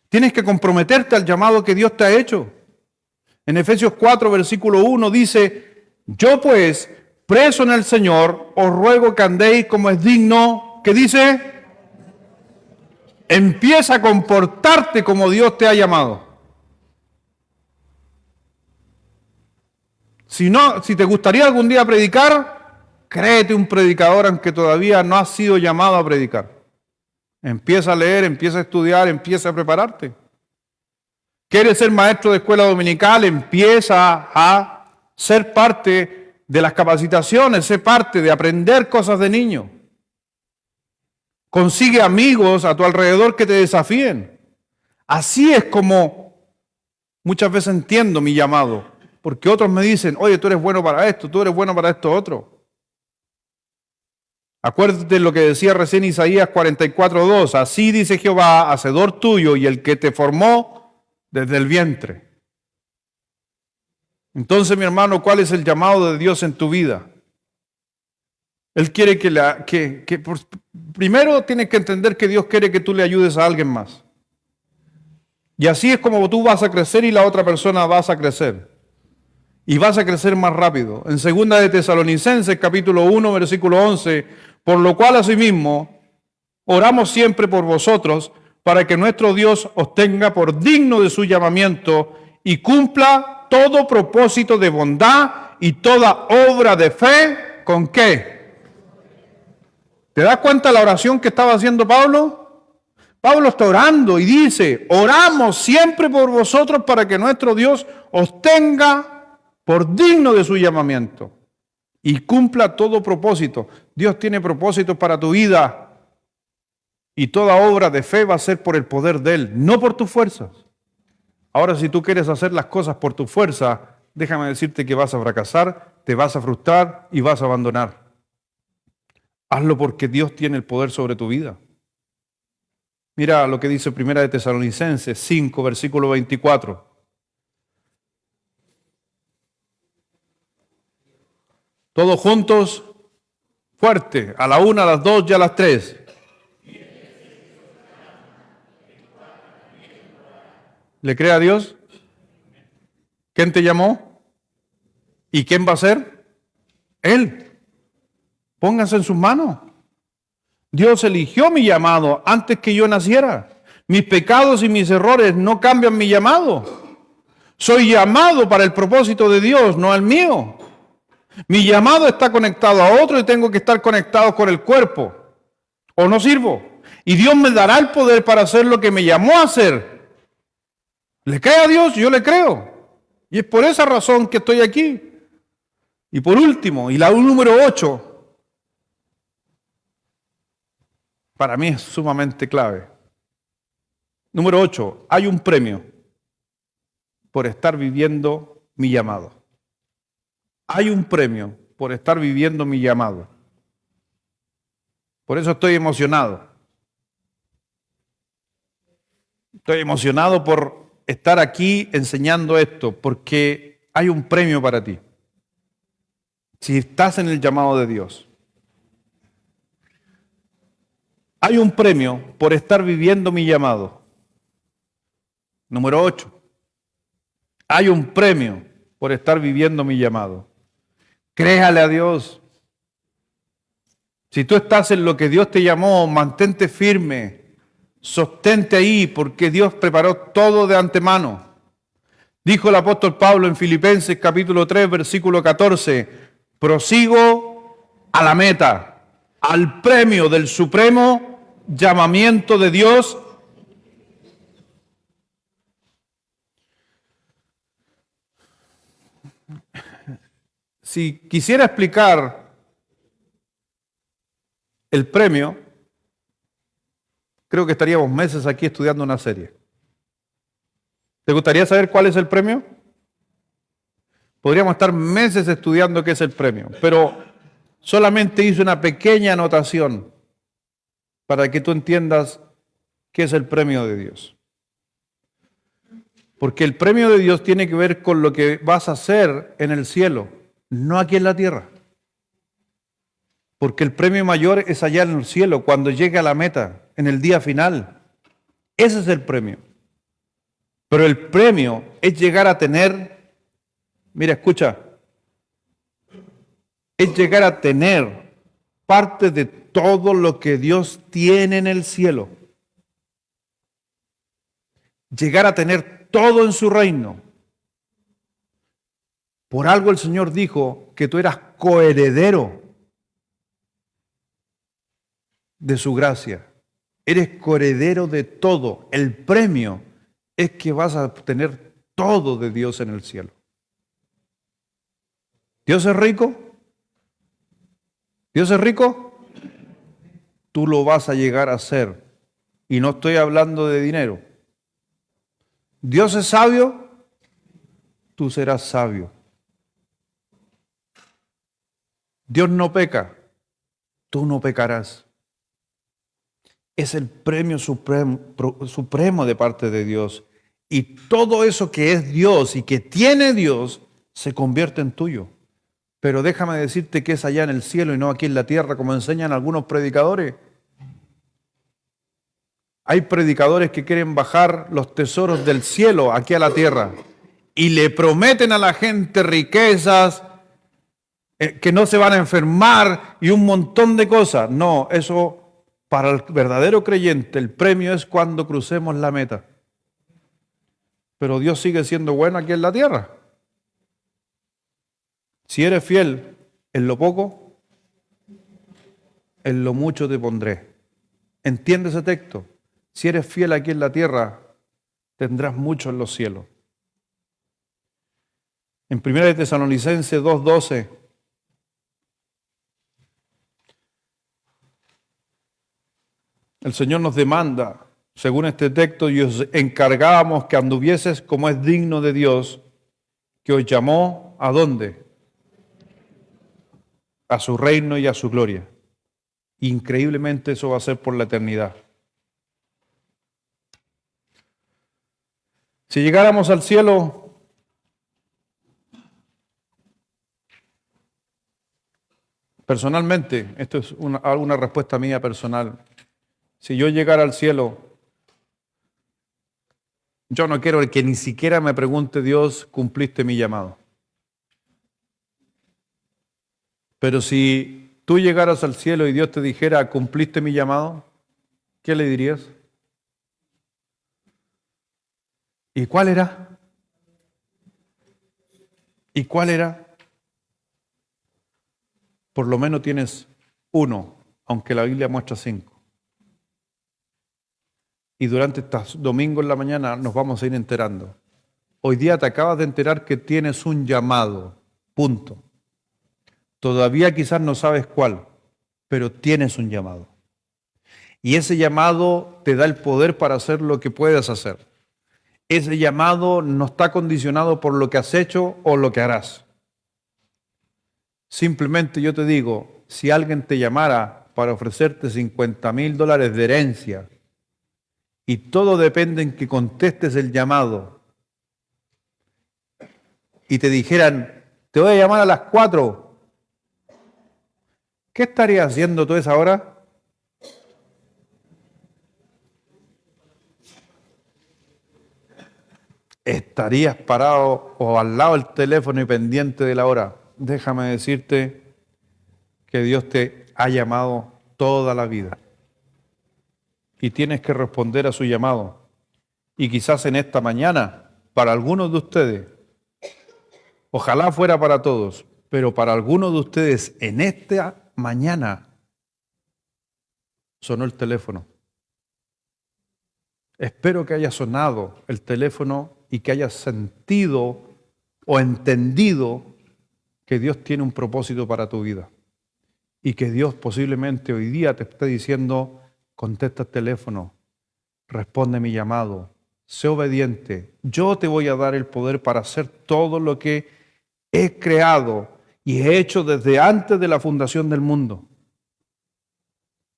Tienes que comprometerte al llamado que Dios te ha hecho. En Efesios 4, versículo 1 dice, yo pues, preso en el Señor, os ruego que andéis como es digno, ¿qué dice? Empieza a comportarte como Dios te ha llamado. Si te gustaría algún día predicar, créete un predicador aunque todavía no has sido llamado a predicar. Empieza a leer, empieza a estudiar, empieza a prepararte. ¿Quieres ser maestro de escuela dominical? Empieza a ser parte de las capacitaciones, ser parte de aprender cosas de niño. Consigue amigos a tu alrededor que te desafíen. Así es como muchas veces entiendo mi llamado. Porque otros me dicen, oye, tú eres bueno para esto, tú eres bueno para esto otro. Acuérdate de lo que decía recién Isaías 44:2. Así dice Jehová, hacedor tuyo y el que te formó desde el vientre. Entonces, mi hermano, ¿cuál es el llamado de Dios en tu vida? Él quiere primero tienes que entender que Dios quiere que tú le ayudes a alguien más. Y así es como tú vas a crecer y la otra persona vas a crecer. Y vas a crecer más rápido. En 2 de Tesalonicenses, capítulo 1, versículo 11, por lo cual asimismo oramos siempre por vosotros, para que nuestro Dios os tenga por digno de su llamamiento y cumpla todo propósito de bondad y toda obra de fe, ¿con qué? ¿Te das cuenta la oración que estaba haciendo Pablo? Pablo está orando y dice, oramos siempre por vosotros para que nuestro Dios os tenga por digno de su llamamiento y cumpla todo propósito. Dios tiene propósitos para tu vida y toda obra de fe va a ser por el poder de Él, no por tus fuerzas. Ahora, si tú quieres hacer las cosas por tu fuerza, déjame decirte que vas a fracasar, te vas a frustrar y vas a abandonar. Hazlo porque Dios tiene el poder sobre tu vida. Mira lo que dice 1 de Tesalonicenses 5, versículo 24. Todos juntos, fuerte, a la 1, a las 2 y a las 3. ¿Le cree a Dios? ¿Quién te llamó? ¿Y quién va a ser? Él. Pónganse en sus manos. Dios eligió mi llamado antes que yo naciera. Mis pecados y mis errores no cambian mi llamado. Soy llamado para el propósito de Dios, no el mío. Mi llamado está conectado a otro y tengo que estar conectado con el cuerpo. O no sirvo. Y Dios me dará el poder para hacer lo que me llamó a hacer. ¿Le cae a Dios? Yo le creo. Y es por esa razón que estoy aquí. Y por último, y la número 8, para mí es sumamente clave. Número 8, hay un premio por estar viviendo mi llamado. Hay un premio por estar viviendo mi llamado. Por eso estoy emocionado. Estoy emocionado por estar aquí enseñando esto, porque hay un premio para ti. Si estás en el llamado de Dios. Hay un premio por estar viviendo mi llamado. Número 8. Hay un premio por estar viviendo mi llamado. Créale a Dios. Si tú estás en lo que Dios te llamó, mantente firme. Sostente ahí porque Dios preparó todo de antemano. Dijo el apóstol Pablo en Filipenses capítulo 3, versículo 14, prosigo a la meta, al premio del supremo llamamiento de Dios. Si quisiera explicar el premio, creo que estaríamos meses aquí estudiando una serie. ¿Te gustaría saber cuál es el premio? Podríamos estar meses estudiando qué es el premio, pero solamente hice una pequeña anotación para que tú entiendas qué es el premio de Dios. Porque el premio de Dios tiene que ver con lo que vas a hacer en el cielo, no aquí en la tierra. Porque el premio mayor es allá en el cielo, cuando llegue a la meta, en el día final. Ese es el premio. Pero el premio es llegar a tener, mira, escucha, es llegar a tener parte de todo lo que Dios tiene en el cielo. Llegar a tener todo en su reino. Por algo el Señor dijo que tú eras coheredero de su gracia. Eres coheredero de todo. El premio es que vas a obtener todo de Dios en el cielo. ¿Dios es rico? ¿Dios es rico? Tú lo vas a llegar a ser. Y no estoy hablando de dinero. ¿Dios es sabio? Tú serás sabio. Dios no peca. Tú no pecarás. Es el premio supremo de parte de Dios. Y todo eso que es Dios y que tiene Dios se convierte en tuyo. Pero déjame decirte que es allá en el cielo y no aquí en la tierra, como enseñan algunos predicadores. Hay predicadores que quieren bajar los tesoros del cielo aquí a la tierra y le prometen a la gente riquezas, que no se van a enfermar y un montón de cosas. No, eso para el verdadero creyente el premio es cuando crucemos la meta. Pero Dios sigue siendo bueno aquí en la tierra. Si eres fiel en lo poco, en lo mucho te pondré. ¿Entiendes ese texto? Si eres fiel aquí en la tierra, tendrás mucho en los cielos. En 1 Tesalonicenses 2:12, el Señor nos demanda, según este texto, y os encargábamos que anduvieses como es digno de Dios, que os llamó ¿a dónde? A su reino y a su gloria. Increíblemente eso va a ser por la eternidad. Si llegáramos al cielo, personalmente, esto es una respuesta mía personal, si yo llegara al cielo, yo no quiero que ni siquiera me pregunte Dios, ¿cumpliste mi llamado? Pero si tú llegaras al cielo y Dios te dijera, ¿cumpliste mi llamado? ¿Qué le dirías? ¿Y cuál era? ¿Y cuál era? por lo menos tienes uno, aunque la Biblia muestra 5. Y durante estos domingos en la mañana nos vamos a ir enterando. Hoy día te acabas de enterar que tienes un llamado, punto. Todavía quizás no sabes cuál, pero tienes un llamado. Y ese llamado te da el poder para hacer lo que puedas hacer. Ese llamado no está condicionado por lo que has hecho o lo que harás. Simplemente yo te digo, si alguien te llamara para ofrecerte $50,000 de herencia y todo depende en que contestes el llamado y te dijeran, te voy a llamar a las 4, ¿qué estarías haciendo tú a esa hora? Estarías parado o al lado del teléfono y pendiente de la hora. Déjame decirte que Dios te ha llamado toda la vida y tienes que responder a su llamado. Y quizás en esta mañana, para algunos de ustedes, ojalá fuera para todos, pero para algunos de ustedes en esta mañana sonó el teléfono. Espero que haya sonado el teléfono y que hayas sentido o entendido que Dios tiene un propósito para tu vida. Y que Dios posiblemente hoy día te esté diciendo, contesta el teléfono, responde mi llamado, sé obediente. Yo te voy a dar el poder para hacer todo lo que he creado y he hecho desde antes de la fundación del mundo.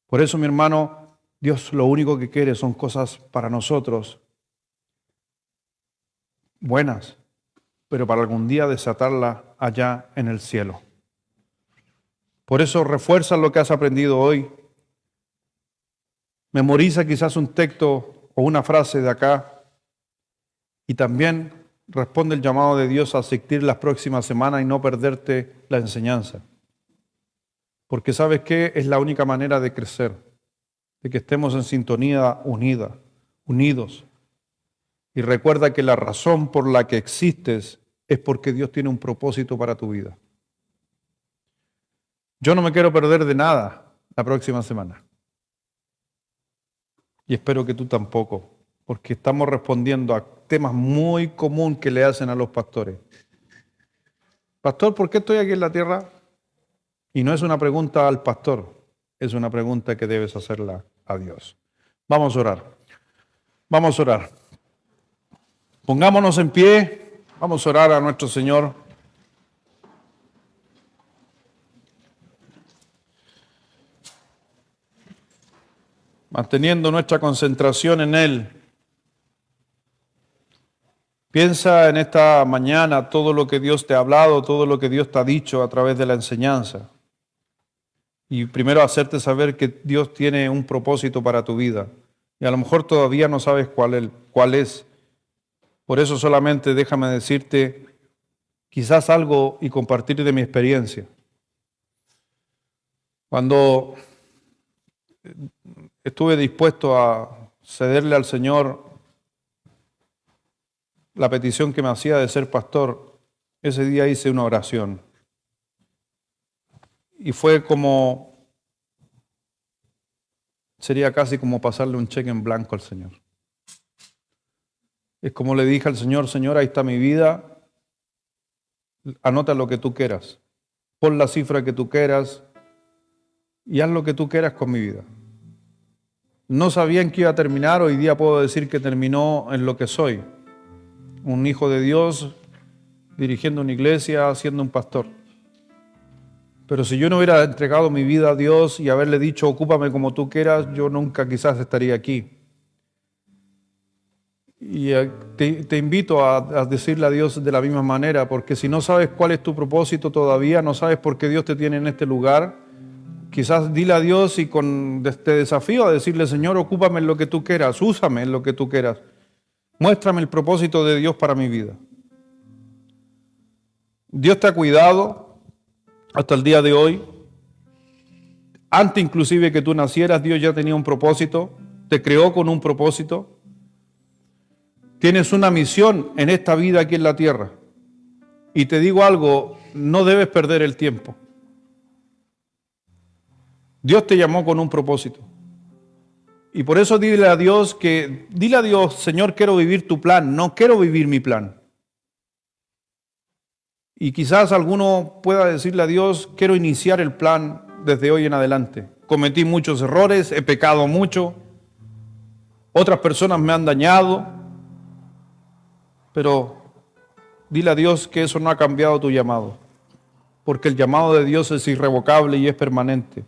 Por eso, mi hermano, Dios lo único que quiere son cosas para nosotros buenas, pero para algún día desatarla allá en el cielo. Por eso refuerza lo que has aprendido hoy. Memoriza quizás un texto o una frase de acá y también responde el llamado de Dios a asistir las próximas semanas y no perderte la enseñanza. Porque ¿sabes qué? Es la única manera de crecer, de que estemos en sintonía unidos. Y recuerda que la razón por la que existes es porque Dios tiene un propósito para tu vida. Yo no me quiero perder de nada la próxima semana. Y espero que tú tampoco, porque estamos respondiendo a temas muy comunes que le hacen a los pastores. Pastor, ¿por qué estoy aquí en la tierra? Y no es una pregunta al pastor, es una pregunta que debes hacerla a Dios. Vamos a orar. Vamos a orar. Pongámonos en pie, vamos a orar a nuestro Señor. Manteniendo nuestra concentración en Él. Piensa en esta mañana todo lo que Dios te ha hablado, todo lo que Dios te ha dicho a través de la enseñanza. Y primero hacerte saber que Dios tiene un propósito para tu vida. Y a lo mejor todavía no sabes cuál es. Por eso solamente déjame decirte quizás algo y compartir de mi experiencia. Cuando estuve dispuesto a cederle al Señor la petición que me hacía de ser pastor, ese día hice una oración. Y fue sería casi como pasarle un cheque en blanco al Señor. Es como le dije al Señor, Señor, ahí está mi vida, anota lo que tú quieras, pon la cifra que tú quieras y haz lo que tú quieras con mi vida. No sabía en qué iba a terminar, hoy día puedo decir que terminó en lo que soy, un hijo de Dios, dirigiendo una iglesia, siendo un pastor. Pero si yo no hubiera entregado mi vida a Dios y haberle dicho, ocúpame como tú quieras, yo nunca quizás estaría aquí. Y te invito a decirle a Dios de la misma manera, porque si no sabes cuál es tu propósito todavía, no sabes por qué Dios te tiene en este lugar, quizás dile a Dios y con este desafío a decirle, Señor, ocúpame en lo que tú quieras, úsame en lo que tú quieras, muéstrame el propósito de Dios para mi vida. Dios te ha cuidado hasta el día de hoy. Antes inclusive que tú nacieras, Dios ya tenía un propósito, te creó con un propósito. Tienes una misión en esta vida aquí en la tierra. Y te digo algo, no debes perder el tiempo. Dios te llamó con un propósito. Y por eso dile a Dios, Señor, quiero vivir tu plan, no quiero vivir mi plan. Y quizás alguno pueda decirle a Dios, quiero iniciar el plan desde hoy en adelante. Cometí muchos errores, he pecado mucho, otras personas me han dañado, pero dile a Dios que eso no ha cambiado tu llamado, porque el llamado de Dios es irrevocable y es permanente.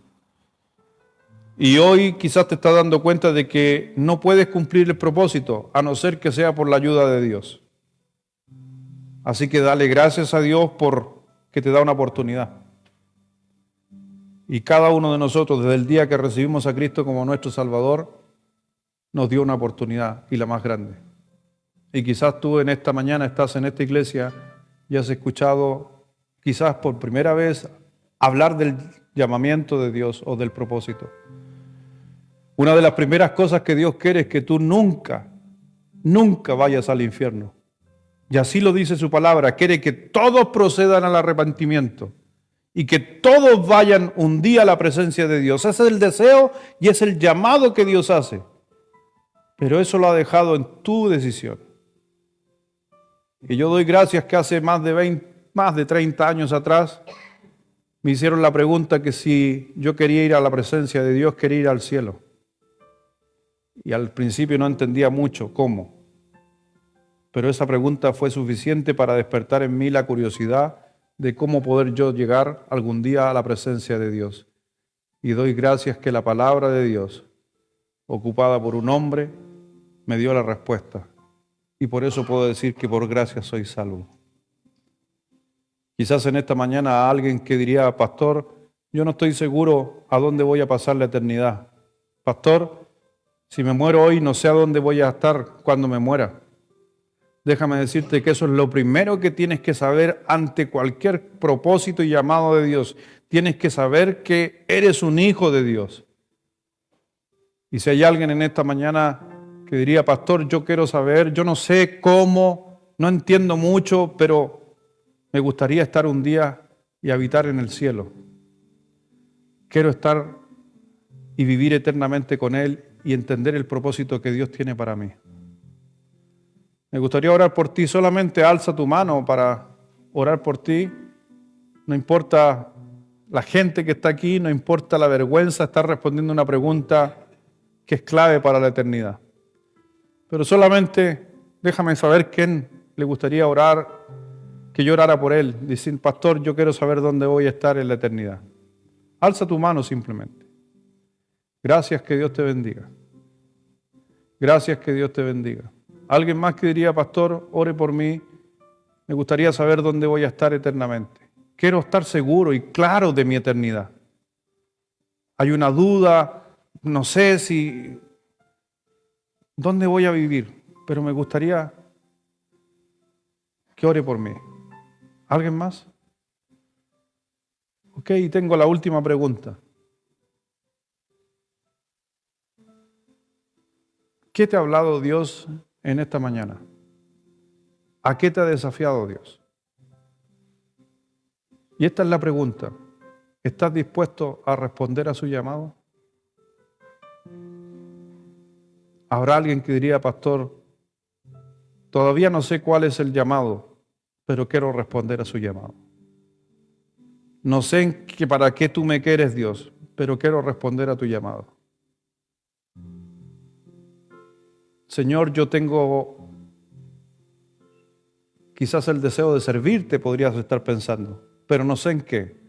Y hoy quizás te estás dando cuenta de que no puedes cumplir el propósito, a no ser que sea por la ayuda de Dios. Así que dale gracias a Dios por que te da una oportunidad. Y cada uno de nosotros, desde el día que recibimos a Cristo como nuestro Salvador, nos dio una oportunidad, y la más grande. Y quizás tú en esta mañana estás en esta iglesia y has escuchado, quizás por primera vez, hablar del llamamiento de Dios o del propósito. Una de las primeras cosas que Dios quiere es que tú nunca vayas al infierno. Y así lo dice su palabra, quiere que todos procedan al arrepentimiento y que todos vayan un día a la presencia de Dios. Ese es el deseo y es el llamado que Dios hace. Pero eso lo ha dejado en tu decisión. Y yo doy gracias que hace más de 30 años atrás me hicieron la pregunta que si yo quería ir a la presencia de Dios, quería ir al cielo. Y al principio no entendía mucho cómo. Pero esa pregunta fue suficiente para despertar en mí la curiosidad de cómo poder yo llegar algún día a la presencia de Dios. Y doy gracias que la palabra de Dios, ocupada por un hombre, me dio la respuesta. Y por eso puedo decir que por gracia soy salvo. Quizás en esta mañana a alguien que diría, pastor, yo no estoy seguro a dónde voy a pasar la eternidad. Pastor, si me muero hoy, no sé a dónde voy a estar cuando me muera. Déjame decirte que eso es lo primero que tienes que saber ante cualquier propósito y llamado de Dios. Tienes que saber que eres un hijo de Dios. Y si hay alguien en esta mañana que diría, pastor, yo quiero saber, yo no sé cómo, no entiendo mucho, pero me gustaría estar un día y habitar en el cielo. Quiero estar y vivir eternamente con Él y entender el propósito que Dios tiene para mí. Me gustaría orar por ti, solamente alza tu mano para orar por ti. No importa la gente que está aquí, no importa la vergüenza, estar respondiendo una pregunta que es clave para la eternidad. Pero solamente déjame saber quién le gustaría orar, que yo orara por él. Decir, pastor, yo quiero saber dónde voy a estar en la eternidad. Alza tu mano simplemente. Gracias, que Dios te bendiga. Gracias, que Dios te bendiga. Alguien más que diría, pastor, ore por mí. Me gustaría saber dónde voy a estar eternamente. Quiero estar seguro y claro de mi eternidad. Hay una duda, no sé si dónde voy a vivir, pero me gustaría que ore por mí. ¿Alguien más? Ok, y tengo la última pregunta. ¿Qué te ha hablado Dios en esta mañana? ¿A qué te ha desafiado Dios? Y esta es la pregunta. ¿Estás dispuesto a responder a su llamado? Habrá alguien que diría, pastor, todavía no sé cuál es el llamado, pero quiero responder a su llamado. No sé para qué tú me quieres, Dios, pero quiero responder a tu llamado. Señor, yo tengo quizás el deseo de servirte, podrías estar pensando, pero no sé en qué.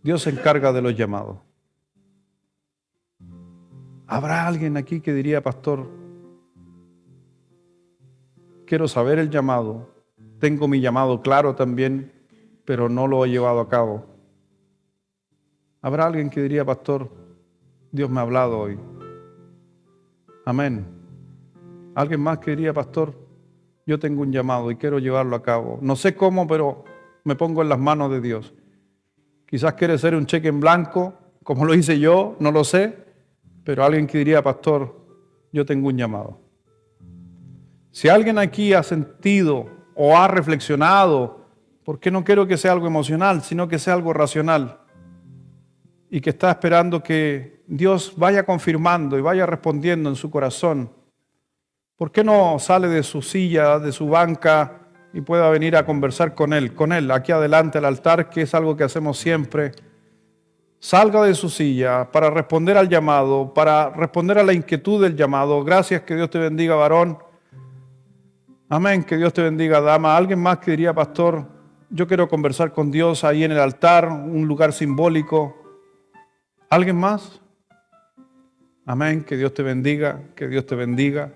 Dios se encarga de los llamados. ¿Habrá alguien aquí que diría, pastor, quiero saber el llamado, tengo mi llamado claro también, pero no lo he llevado a cabo? ¿Habrá alguien que diría, pastor, Dios me ha hablado hoy? Amén. ¿Alguien más que diría, pastor, yo tengo un llamado y quiero llevarlo a cabo? No sé cómo, pero me pongo en las manos de Dios. Quizás quiere ser un cheque en blanco, como lo hice yo, no lo sé, pero alguien que diría, pastor, yo tengo un llamado. Si alguien aquí ha sentido o ha reflexionado, porque no quiero que sea algo emocional, sino que sea algo racional, y que está esperando que Dios vaya confirmando y vaya respondiendo en su corazón, ¿por qué no sale de su silla, de su banca y pueda venir a conversar con él, aquí adelante al altar, que es algo que hacemos siempre? Salga de su silla para responder al llamado, para responder a la inquietud del llamado. Gracias, que Dios te bendiga, varón. Amén, que Dios te bendiga, dama. ¿Alguien más que diría, pastor, yo quiero conversar con Dios ahí en el altar, un lugar simbólico? ¿Alguien más? Amén, que Dios te bendiga, que Dios te bendiga.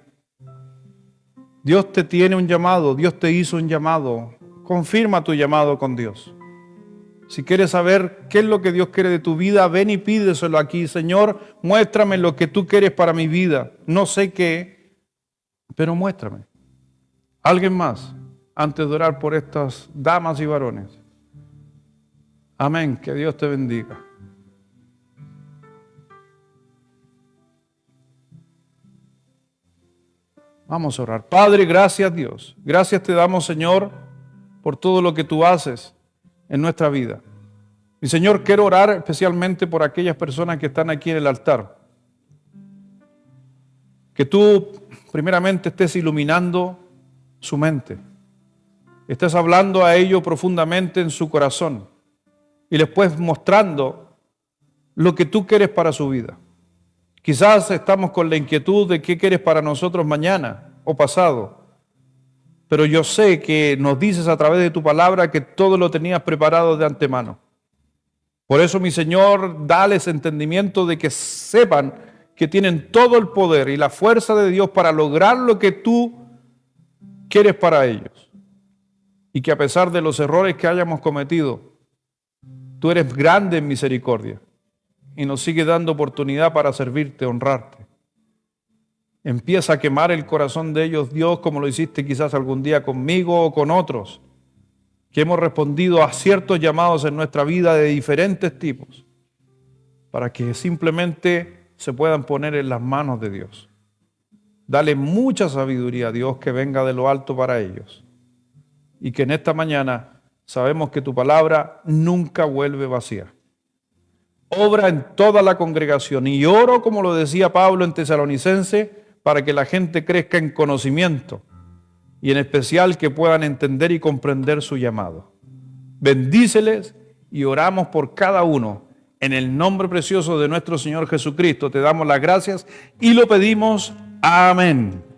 Dios te tiene un llamado, Dios te hizo un llamado. Confirma tu llamado con Dios. Si quieres saber qué es lo que Dios quiere de tu vida, ven y pídeselo aquí. Señor, muéstrame lo que tú quieres para mi vida. No sé qué, pero muéstrame. ¿Alguien más? Antes de orar por estas damas y varones. Amén, que Dios te bendiga. Vamos a orar. Padre, gracias Dios. Gracias te damos, Señor, por todo lo que tú haces en nuestra vida. Mi Señor, quiero orar especialmente por aquellas personas que están aquí en el altar. Que tú primeramente estés iluminando su mente. Estés hablando a ellos profundamente en su corazón y les puedes mostrando lo que tú quieres para su vida. Quizás estamos con la inquietud de qué quieres para nosotros mañana o pasado, pero yo sé que nos dices a través de tu palabra que todo lo tenías preparado de antemano. Por eso, mi Señor, dales entendimiento de que sepan que tienen todo el poder y la fuerza de Dios para lograr lo que tú quieres para ellos. Y que a pesar de los errores que hayamos cometido, tú eres grande en misericordia y nos sigues dando oportunidad para servirte, honrarte. Empieza a quemar el corazón de ellos, Dios, como lo hiciste quizás algún día conmigo o con otros, que hemos respondido a ciertos llamados en nuestra vida de diferentes tipos, para que simplemente se puedan poner en las manos de Dios. Dale mucha sabiduría a Dios que venga de lo alto para ellos. Y que en esta mañana sabemos que tu palabra nunca vuelve vacía. Obra en toda la congregación y oro, como lo decía Pablo en Tesalonicense, para que la gente crezca en conocimiento y en especial que puedan entender y comprender su llamado. Bendíceles y oramos por cada uno. En el nombre precioso de nuestro Señor Jesucristo te damos las gracias y lo pedimos. Amén.